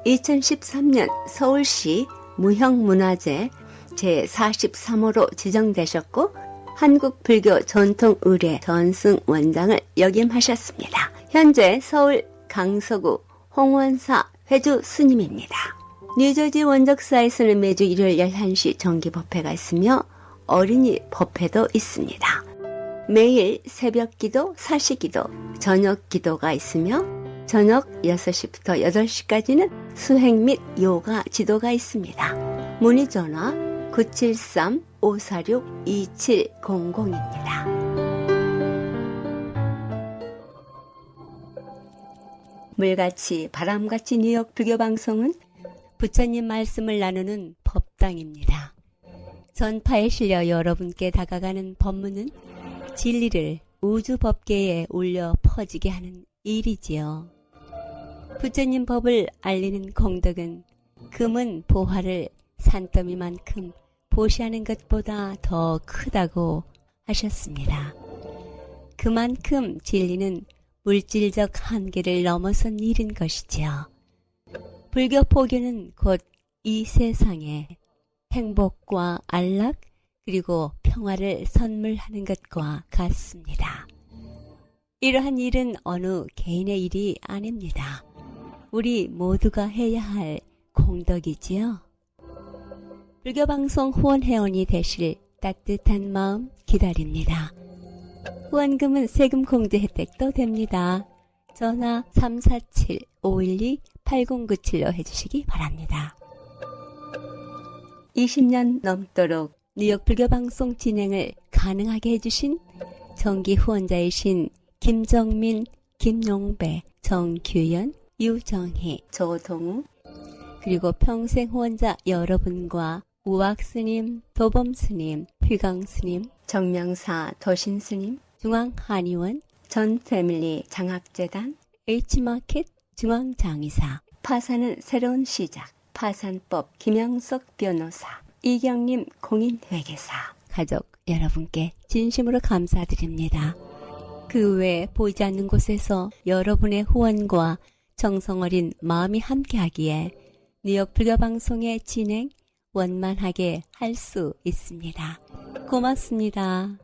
2013년 서울시 무형문화재 제43호로 지정되셨고 한국불교 전통의례 전승원장을 역임하셨습니다. 현재 서울 강서구 홍원사 회주 스님입니다. 뉴저지 원적사에서는 매주 일요일 11시 정기법회가 있으며 어린이 법회도 있습니다. 매일 새벽기도, 사시기도, 저녁기도가 있으며 저녁 6시부터 8시까지는 수행 및 요가 지도가 있습니다. 문의 전화 973-546-2700입니다. 물같이 바람같이 뉴욕 불교방송은 부처님 말씀을 나누는 법당입니다. 전파에 실려 여러분께 다가가는 법문은 진리를 우주법계에 울려 퍼지게 하는 일이지요. 부처님 법을 알리는 공덕은 금은 보화를 산더미만큼 보시하는 것보다 더 크다고 하셨습니다. 그만큼 진리는 물질적 한계를 넘어선 일인 것이지요. 불교 포교는 곧 이 세상에 행복과 안락 그리고 평화를 선물하는 것과 같습니다. 이러한 일은 어느 개인의 일이 아닙니다. 우리 모두가 해야 할 공덕이지요. 불교방송 후원회원이 되실 따뜻한 마음 기다립니다. 후원금은 세금 공제 혜택도 됩니다. 전화 347-512-8097로 해주시기 바랍니다. 20년 넘도록 뉴욕 불교방송 진행을 가능하게 해주신 정기 후원자이신 김정민, 김용배, 정규현, 유정희, 조동우 그리고 평생 후원자 여러분과 우악스님, 도범스님, 휘강스님, 정명사 도신스님, 중앙한의원, 전패밀리 장학재단, H마켓 중앙장의사, 파산은 새로운 시작, 파산법 김영석 변호사, 이경림 공인회계사, 가족 여러분께 진심으로 감사드립니다. 그 외 보이지 않는 곳에서 여러분의 후원과 정성어린 마음이 함께하기에 뉴욕 불교방송의 진행 원만하게 할 수 있습니다. 고맙습니다.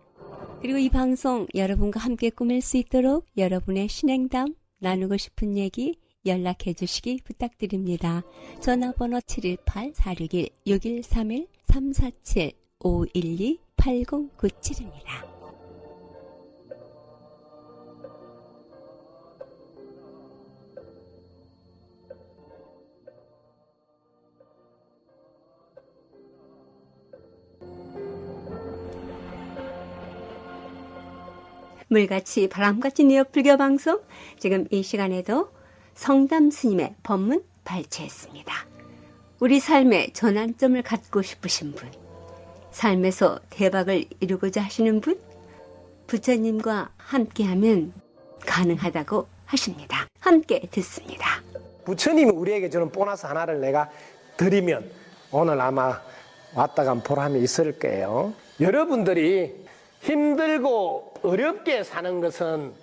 그리고 이 방송 여러분과 함께 꾸밀 수 있도록 여러분의 신행담, 나누고 싶은 얘기 연락해 주시기 부탁드립니다. 전화번호 718-461-6131 347-512-8097입니다. 물같이 바람같이 뉴욕 불교방송, 지금 이 시간에도 성담 스님의 법문 발췌했습니다. 우리 삶의 전환점을 갖고 싶으신 분, 삶에서 대박을 이루고자 하시는 분, 부처님과 함께하면 가능하다고 하십니다. 함께 듣습니다. 부처님이 우리에게 주는 보너스 하나를 내가 드리면 오늘 아마 왔다 간 보람이 있을 거예요. 여러분들이 힘들고 어렵게 사는 것은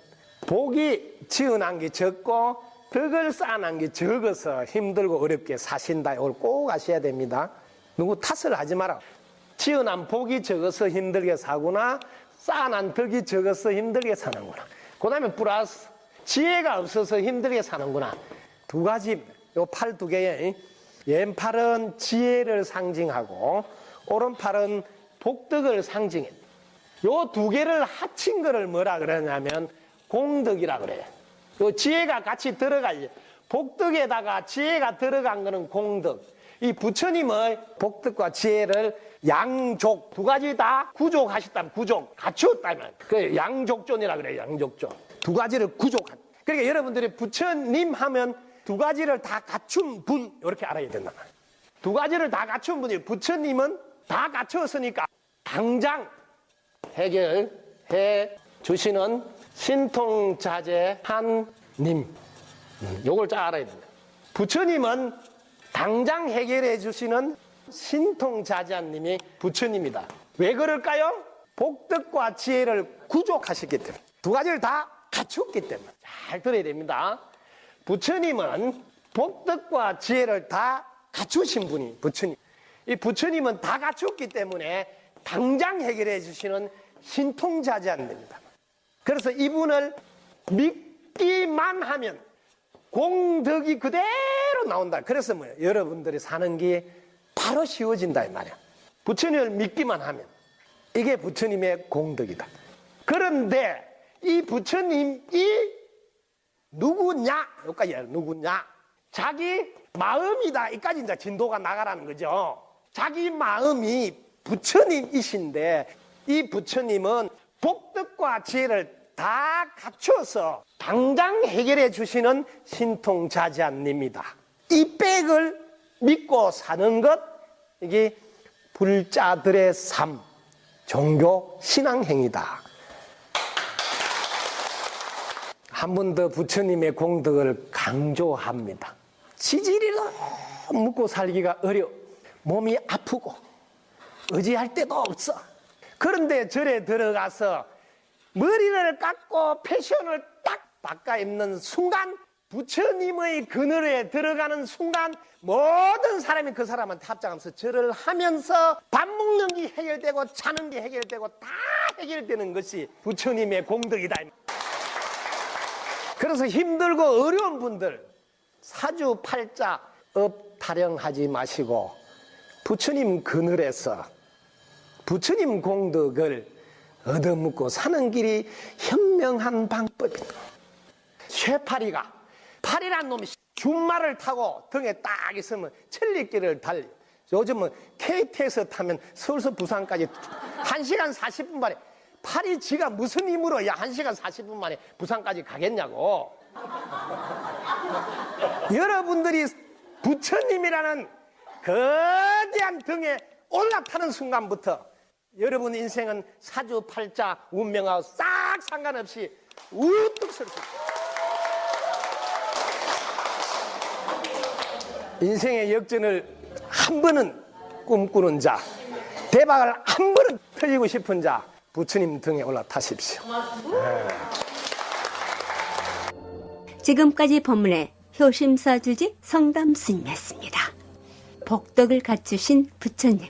복이 지어난 게 적고 덕을 쌓아난 게 적어서 힘들고 어렵게 사신다. 이걸 꼭 아셔야 됩니다. 누구 탓을 하지 마라. 지어난 복이 적어서 힘들게 사구나, 쌓아난 덕이 적어서 힘들게 사는구나. 그 다음에 플러스 지혜가 없어서 힘들게 사는구나. 두 가지, 요 팔 두 개에 왼팔은 지혜를 상징하고 오른팔은 복덕을 상징해. 요 두 개를 합친 거를 뭐라 그러냐면 공덕이라 그래요. 요 지혜가 같이 들어가요. 복덕에다가 지혜가 들어간 거는 공덕. 이 부처님의 복덕과 지혜를 양족, 두 가지 다 구족하셨다면, 구족, 갖추었다면, 그 양족존이라 그래요. 양족존. 두 가지를 구족한. 그러니까 여러분들이 부처님 하면 두 가지를 다 갖춘 분, 이렇게 알아야 된다. 두 가지를 다 갖춘 분이, 부처님은 다 갖추었으니까 당장 해결해 주시는 신통자재한 님. 요걸 잘 알아야 됩니다. 부처님은 당장 해결해 주시는 신통자재한 님이 부처님이다. 왜 그럴까요? 복덕과 지혜를 구족하셨기 때문에. 두 가지를 다 갖췄기 때문에. 잘 들어야 됩니다. 부처님은 복덕과 지혜를 다 갖추신 분이 부처님. 이 부처님은 다 갖췄기 때문에 당장 해결해 주시는 신통자재한 됩니다. 그래서 이분을 믿기만 하면 공덕이 그대로 나온다. 그래서 뭐예요? 여러분들이 사는 게 바로 쉬워진다 이 말이야. 부처님을 믿기만 하면 이게 부처님의 공덕이다. 그런데 이 부처님이 누구냐? 여기까지 누구냐? 자기 마음이다. 이까지 이제 진도가 나가라는 거죠. 자기 마음이 부처님이신데 이 부처님은 복덕과 지혜를 다 갖춰서 당장 해결해 주시는 신통자재한입니다. 이 백을 믿고 사는 것, 이게 불자들의 삶, 종교 신앙행위다. 한 번 더 부처님의 공덕을 강조합니다. 지질이 너무 묵고 살기가 어려워. 몸이 아프고 의지할 데도 없어. 그런데 절에 들어가서 머리를 깎고 패션을 딱 바꿔 입는 순간, 부처님의 그늘에 들어가는 순간 모든 사람이 그 사람한테 합장하면서 절을 하면서 밥 먹는 게 해결되고 자는 게 해결되고 다 해결되는 것이 부처님의 공덕이다. 그래서 힘들고 어려운 분들 사주팔자 업 타령하지 마시고 부처님 그늘에서 부처님 공덕을 얻어먹고 사는 길이 현명한 방법이다. 쇠파리가, 파리란 놈이 준말을 타고 등에 딱 있으면 천리길을 달려. 요즘은 KTX 타면 서울서 부산까지 1시간 40분 만에. 파리 지가 무슨 힘으로 야 1시간 40분 만에 부산까지 가겠냐고. 여러분들이 부처님이라는 거대한 등에 올라타는 순간부터 여러분 인생은 사주팔자 운명하고 싹 상관없이 우뚝 설 수 있어요. 인생의 역전을 한 번은 꿈꾸는 자, 대박을 한 번은 터지고 싶은 자, 부처님 등에 올라타십시오. 네. 지금까지 법문의 효심사주지 성담스님이었습니다. 복덕을 갖추신 부처님.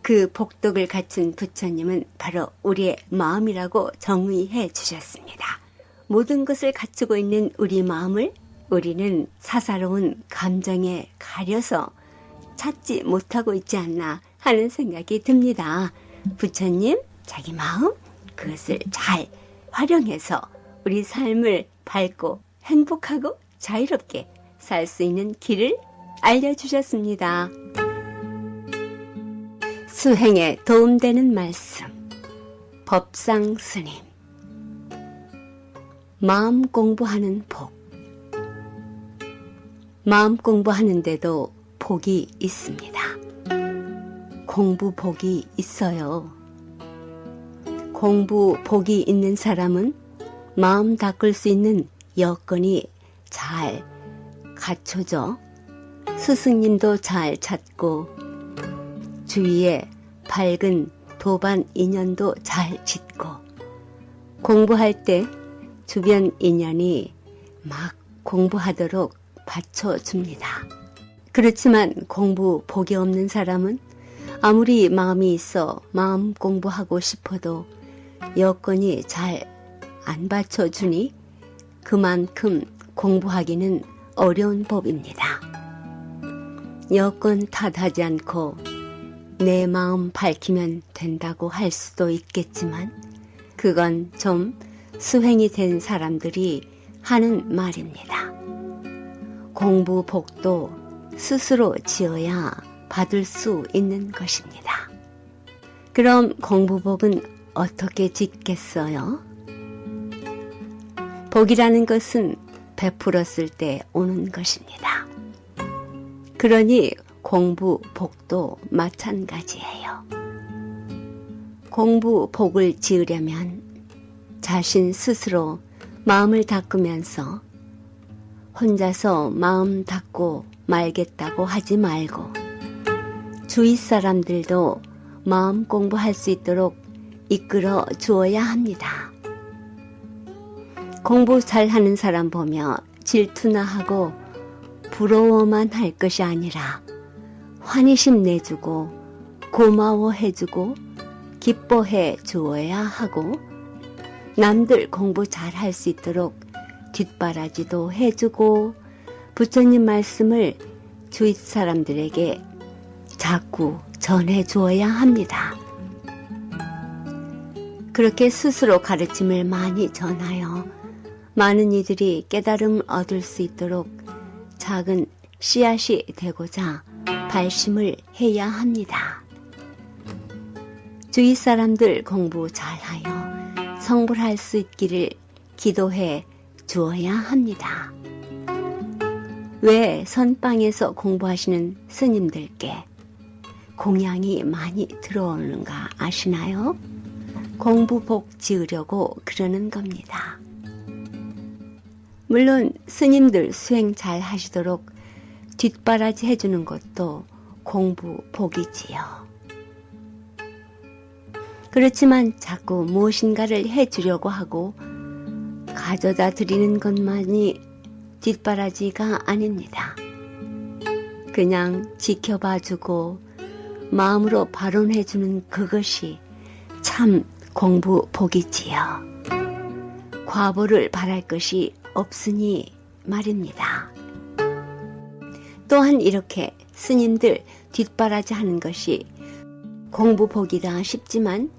그 복덕을 갖춘 부처님은 바로 우리의 마음이라고 정의해 주셨습니다. 모든 것을 갖추고 있는 우리 마음을 우리는 사사로운 감정에 가려서 찾지 못하고 있지 않나 하는 생각이 듭니다. 부처님, 자기 마음, 그것을 잘 활용해서 우리 삶을 밝고 행복하고 자유롭게 살 수 있는 길을 알려주셨습니다. 수행에 도움되는 말씀, 법상 스님. 마음 공부하는 복. 마음 공부하는데도 복이 있습니다. 공부 복이 있어요. 공부 복이 있는 사람은 마음 닦을 수 있는 여건이 잘 갖춰져 스승님도 잘 찾고 주위에 밝은 도반 인연도 잘 짓고 공부할 때 주변 인연이 막 공부하도록 받쳐줍니다. 그렇지만 공부 복이 없는 사람은 아무리 마음이 있어 마음 공부하고 싶어도 여건이 잘 안 받쳐주니 그만큼 공부하기는 어려운 법입니다. 여건 탓하지 않고 내 마음 밝히면 된다고 할 수도 있겠지만 그건 좀 수행이 된 사람들이 하는 말입니다. 공부 복도 스스로 지어야 받을 수 있는 것입니다. 그럼 공부 복은 어떻게 짓겠어요? 복이라는 것은 베풀었을 때 오는 것입니다. 그러니 공부 복도 마찬가지예요. 공부 복을 지으려면 자신 스스로 마음을 닦으면서 혼자서 마음 닦고 말겠다고 하지 말고 주위 사람들도 마음 공부할 수 있도록 이끌어 주어야 합니다. 공부 잘하는 사람 보며 질투나 하고 부러워만 할 것이 아니라 환희심 내주고 고마워해주고 기뻐해 주어야 하고 남들 공부 잘할 수 있도록 뒷바라지도 해주고 부처님 말씀을 주위 사람들에게 자꾸 전해주어야 합니다. 그렇게 스스로 가르침을 많이 전하여 많은 이들이 깨달음을 얻을 수 있도록 작은 씨앗이 되고자 발심을 해야 합니다. 주위 사람들 공부 잘하여 성불할 수 있기를 기도해 주어야 합니다. 왜 선방에서 공부하시는 스님들께 공양이 많이 들어오는가 아시나요? 공부복 지으려고 그러는 겁니다. 물론 스님들 수행 잘 하시도록 뒷바라지 해주는 것도 공부복이지요. 그렇지만 자꾸 무엇인가를 해주려고 하고 가져다 드리는 것만이 뒷바라지가 아닙니다. 그냥 지켜봐주고 마음으로 발언해주는 그것이 참 공부복이지요. 과보를 바랄 것이 없으니 말입니다. 또한 이렇게 스님들 뒷바라지 하는 것이 공부복이다 싶지만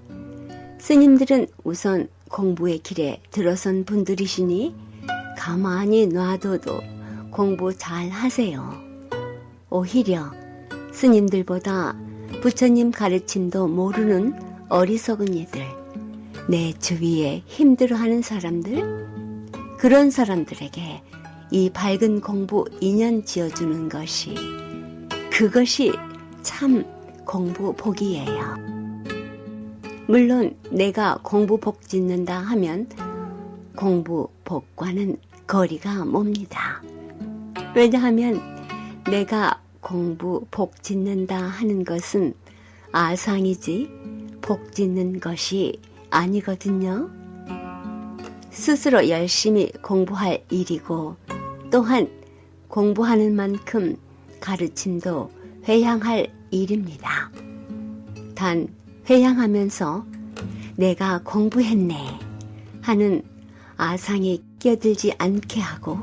스님들은 우선 공부의 길에 들어선 분들이시니 가만히 놔둬도 공부 잘 하세요. 오히려 스님들보다 부처님 가르침도 모르는 어리석은 이들, 내 주위에 힘들어하는 사람들, 그런 사람들에게 이 밝은 공부 인연 지어주는 것이 그것이 참 공부복이에요. 물론 내가 공부복 짓는다 하면 공부복과는 거리가 멉니다. 왜냐하면 내가 공부복 짓는다 하는 것은 아상이지 복 짓는 것이 아니거든요. 스스로 열심히 공부할 일이고 또한 공부하는 만큼 가르침도 회향할 일입니다. 단 회향하면서 내가 공부했네 하는 아상이 끼어들지 않게 하고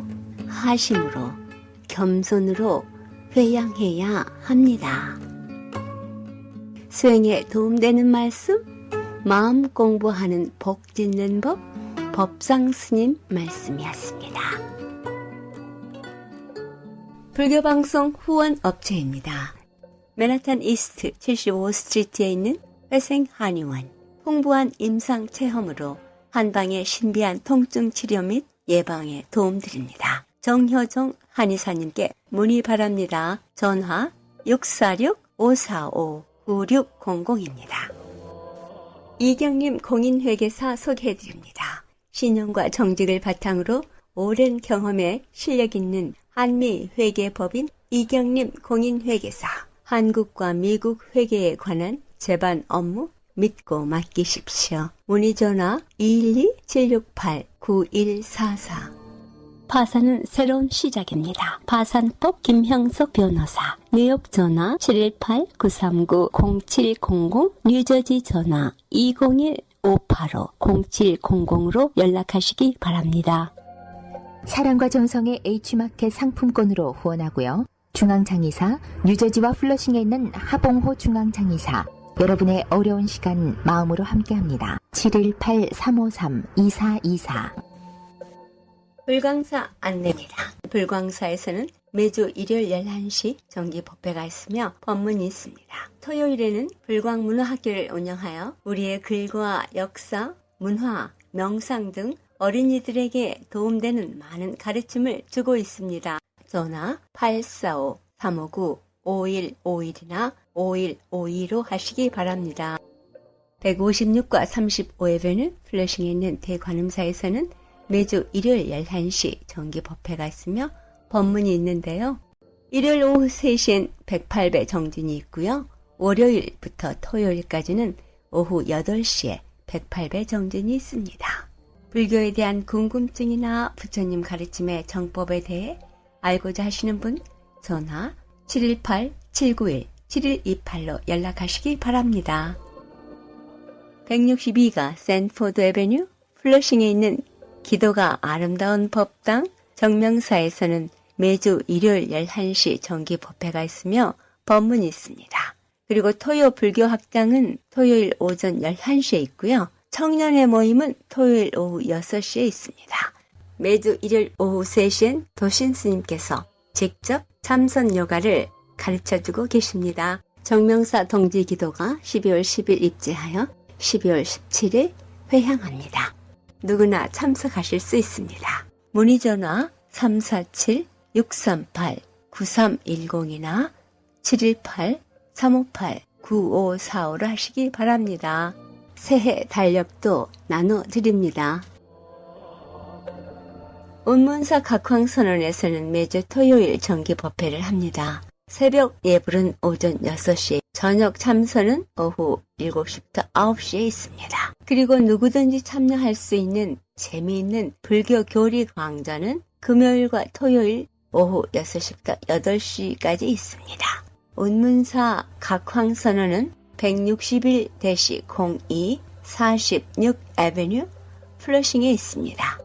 하심으로 겸손으로 회향해야 합니다. 수행에 도움되는 말씀, 마음 공부하는 복 짓는 법, 법상 스님 말씀이었습니다. 불교방송 후원업체입니다. 맨하탄 이스트 75스트리트에 있는 회생 한의원, 풍부한 임상 체험으로 한방의 신비한 통증 치료 및 예방에 도움드립니다. 정효정 한의사님께 문의 바랍니다. 전화 646-545-9600입니다. 이경림 공인회계사 소개해드립니다. 신용과 정직을 바탕으로 오랜 경험에 실력 있는 한미회계법인 이경림 공인회계사. 한국과 미국 회계에 관한 제반 업무 믿고 맡기십시오. 문의 전화 212-768-9144. 파산은 새로운 시작입니다. 파산법 김형석 변호사. 뉴욕 전화 718-939-0700, 뉴저지 전화 201-585-0700으로 연락하시기 바랍니다. 사랑과 정성의 H마켓 상품권으로 후원하고요. 중앙장의사, 뉴저지와 플러싱에 있는 하봉호 중앙장의사, 여러분의 어려운 시간 마음으로 함께합니다. 718-353-2424. 불광사 안내입니다. 불광사에서는 매주 일요일 11시 정기 법회가 있으며 법문이 있습니다. 토요일에는 불광문화학교를 운영하여 우리의 글과 역사, 문화, 명상 등 어린이들에게 도움되는 많은 가르침을 주고 있습니다. 전화 845-359-5151이나 5152로 하시기 바랍니다. 156과 35에베뉴 플러싱에 있는 대관음사에서는 매주 일요일 11시 정기 법회가 있으며 법문이 있는데요. 일요일 오후 3시엔 108배 정진이 있고요. 월요일부터 토요일까지는 오후 8시에 108배 정진이 있습니다. 불교에 대한 궁금증이나 부처님 가르침의 정법에 대해 알고자 하시는 분 전화 718-791-7128로 연락하시기 바랍니다. 162가 샌포드 에베뉴 플러싱에 있는 기도가 아름다운 법당 정명사에서는 매주 일요일 11시 정기 법회가 있으며 법문이 있습니다. 그리고 토요 불교 학당은 토요일 오전 11시에 있고요. 청년의 모임은 토요일 오후 6시에 있습니다. 매주 일요일 오후 3시엔 도신 스님께서 직접 참선 요가를 가르쳐주고 계십니다. 정명사 동지 기도가 12월 10일 입제하여 12월 17일 회향합니다. 누구나 참석하실 수 있습니다. 문의 전화 347-638-9310이나 718-358-9545로 하시기 바랍니다. 새해 달력도 나눠드립니다. 운문사 각황선언에서는 매주 토요일 정기 법회를 합니다. 새벽 예불은 오전 6시, 저녁 참선은 오후 7시부터 9시에 있습니다. 그리고 누구든지 참여할 수 있는 재미있는 불교 교리 강좌는 금요일과 토요일 오후 6시부터 8시까지 있습니다. 운문사 각황선언은 161-02 46 에베뉴 플러싱에 있습니다.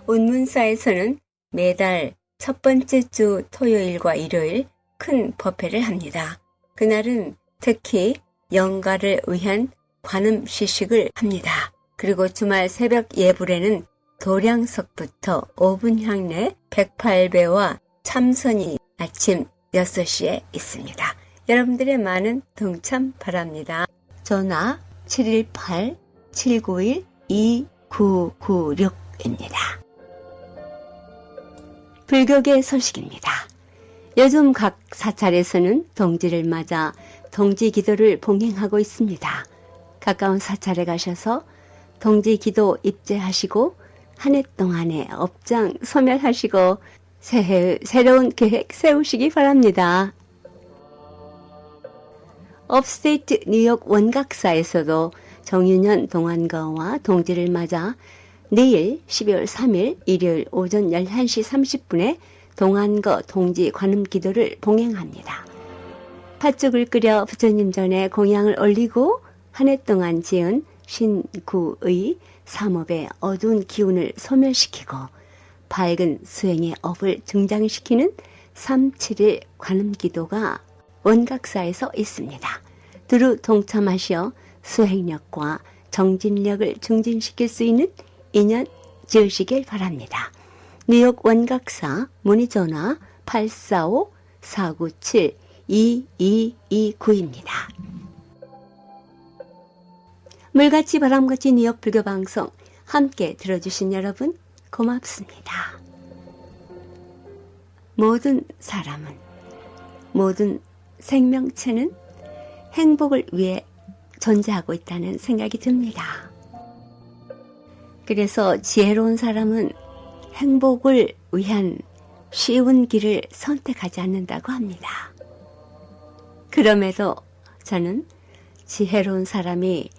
운문사에서는 매달 첫 번째 주 토요일과 일요일 큰 법회를 합니다. 그날은 특히 영가를 위한 관음 시식을 합니다. 그리고 주말 새벽 예불에는 도량석부터 5분 향내 108배와 참선이 아침 6시에 있습니다. 여러분들의 많은 동참 바랍니다. 전화 718-791-2996입니다. 불교계 소식입니다. 요즘 각 사찰에서는 동지를 맞아 동지 기도를 봉행하고 있습니다. 가까운 사찰에 가셔서 동지 기도 입제하시고 한 해 동안의 업장 소멸하시고 새해의 새로운 계획 세우시기 바랍니다. 업스테이트 뉴욕 원각사에서도 정윤현 동안거와 동지를 맞아 내일 12월 3일 일요일 오전 11시 30분에 동안거 동지 관음 기도를 봉행합니다. 팥죽을 끓여 부처님 전에 공양을 올리고 한 해 동안 지은 신구의 삼업의 어두운 기운을 소멸시키고 밝은 수행의 업을 증장시키는 3-7일 관음 기도가 원각사에서 있습니다. 두루 동참하시어 수행력과 정진력을 증진시킬 수 있는 인연 지으시길 바랍니다. 뉴욕 원각사 문의 전화 845-497-2229입니다. 물같이 바람같이 뉴욕 불교방송 함께 들어주신 여러분 고맙습니다. 모든 사람은, 모든 생명체는 행복을 위해 존재하고 있다는 생각이 듭니다. 그래서 지혜로운 사람은 행복을 위한 쉬운 길을 선택하지 않는다고 합니다. 그럼에도 저는 지혜로운 사람이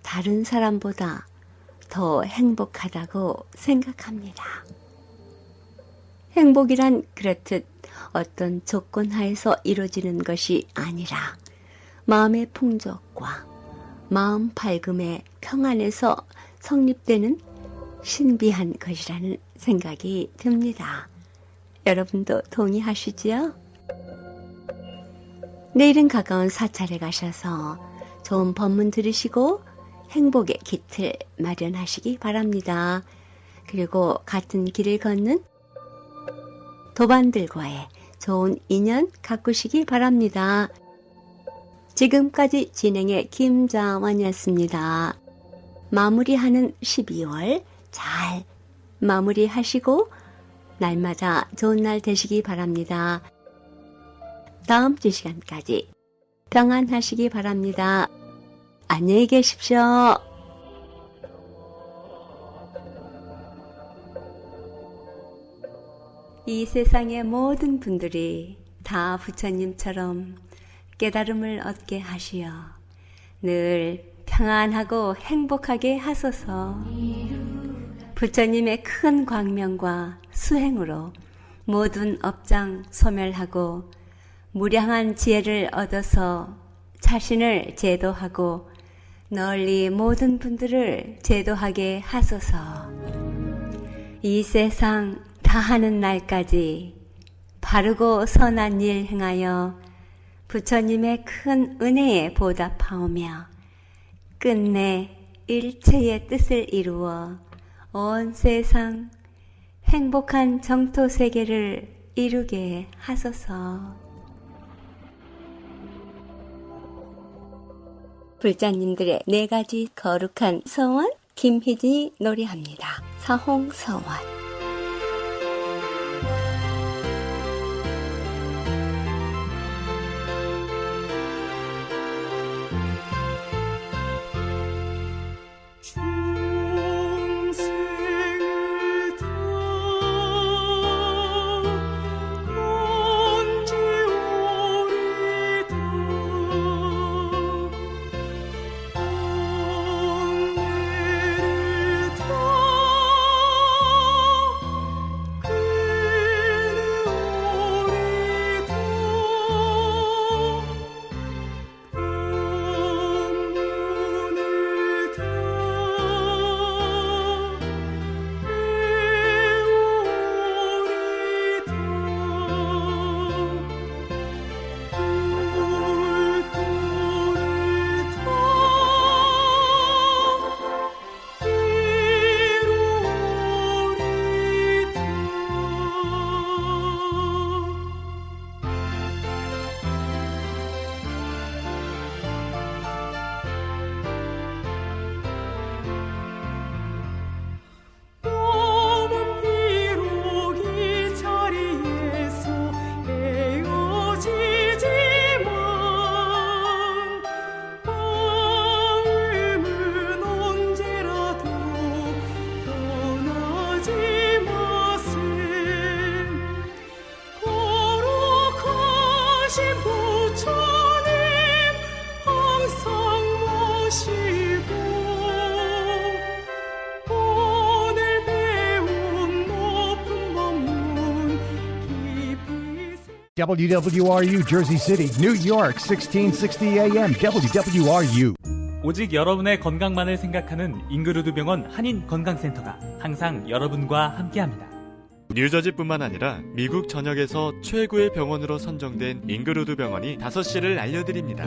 다른 사람보다 더 행복하다고 생각합니다. 행복이란 그렇듯 어떤 조건 하에서 이루어지는 것이 아니라 마음의 풍족과 마음 밝음의 평안에서 성립되는 신비한 것이라는 생각이 듭니다. 여러분도 동의하시지요? 내일은 가까운 사찰에 가셔서 좋은 법문 들으시고 행복의 깃을 마련하시기 바랍니다. 그리고 같은 길을 걷는 도반들과의 좋은 인연 가꾸시기 바랍니다. 지금까지 진행의 김자원이었습니다. 마무리하는 12월 잘 마무리하시고 날마다 좋은 날 되시기 바랍니다. 다음 주 시간까지 평안하시기 바랍니다. 안녕히 계십시오. 이 세상의 모든 분들이 다 부처님처럼 깨달음을 얻게 하시어 늘 평안하고 행복하게 하소서. 부처님의 큰 광명과 수행으로 모든 업장 소멸하고 무량한 지혜를 얻어서 자신을 제도하고 널리 모든 분들을 제도하게 하소서. 이 세상 다하는 날까지 바르고 선한 일 행하여 부처님의 큰 은혜에 보답하오며 끝내 일체의 뜻을 이루어 온 세상 행복한 정토 세계를 이루게 하소서. 불자님들의 4가지 거룩한 서원, 김희진이 노래합니다. 사홍서원. WWRU Jersey City, New York, 1660 AM, WWRU. 오직 여러분의 건강만을 생각하는 잉그루드 병원 한인 건강센터가 항상 여러분과 함께합니다. 뉴저지뿐만 아니라 미국 전역에서 최고의 병원으로 선정된 잉그루드 병원이 5시를 알려드립니다.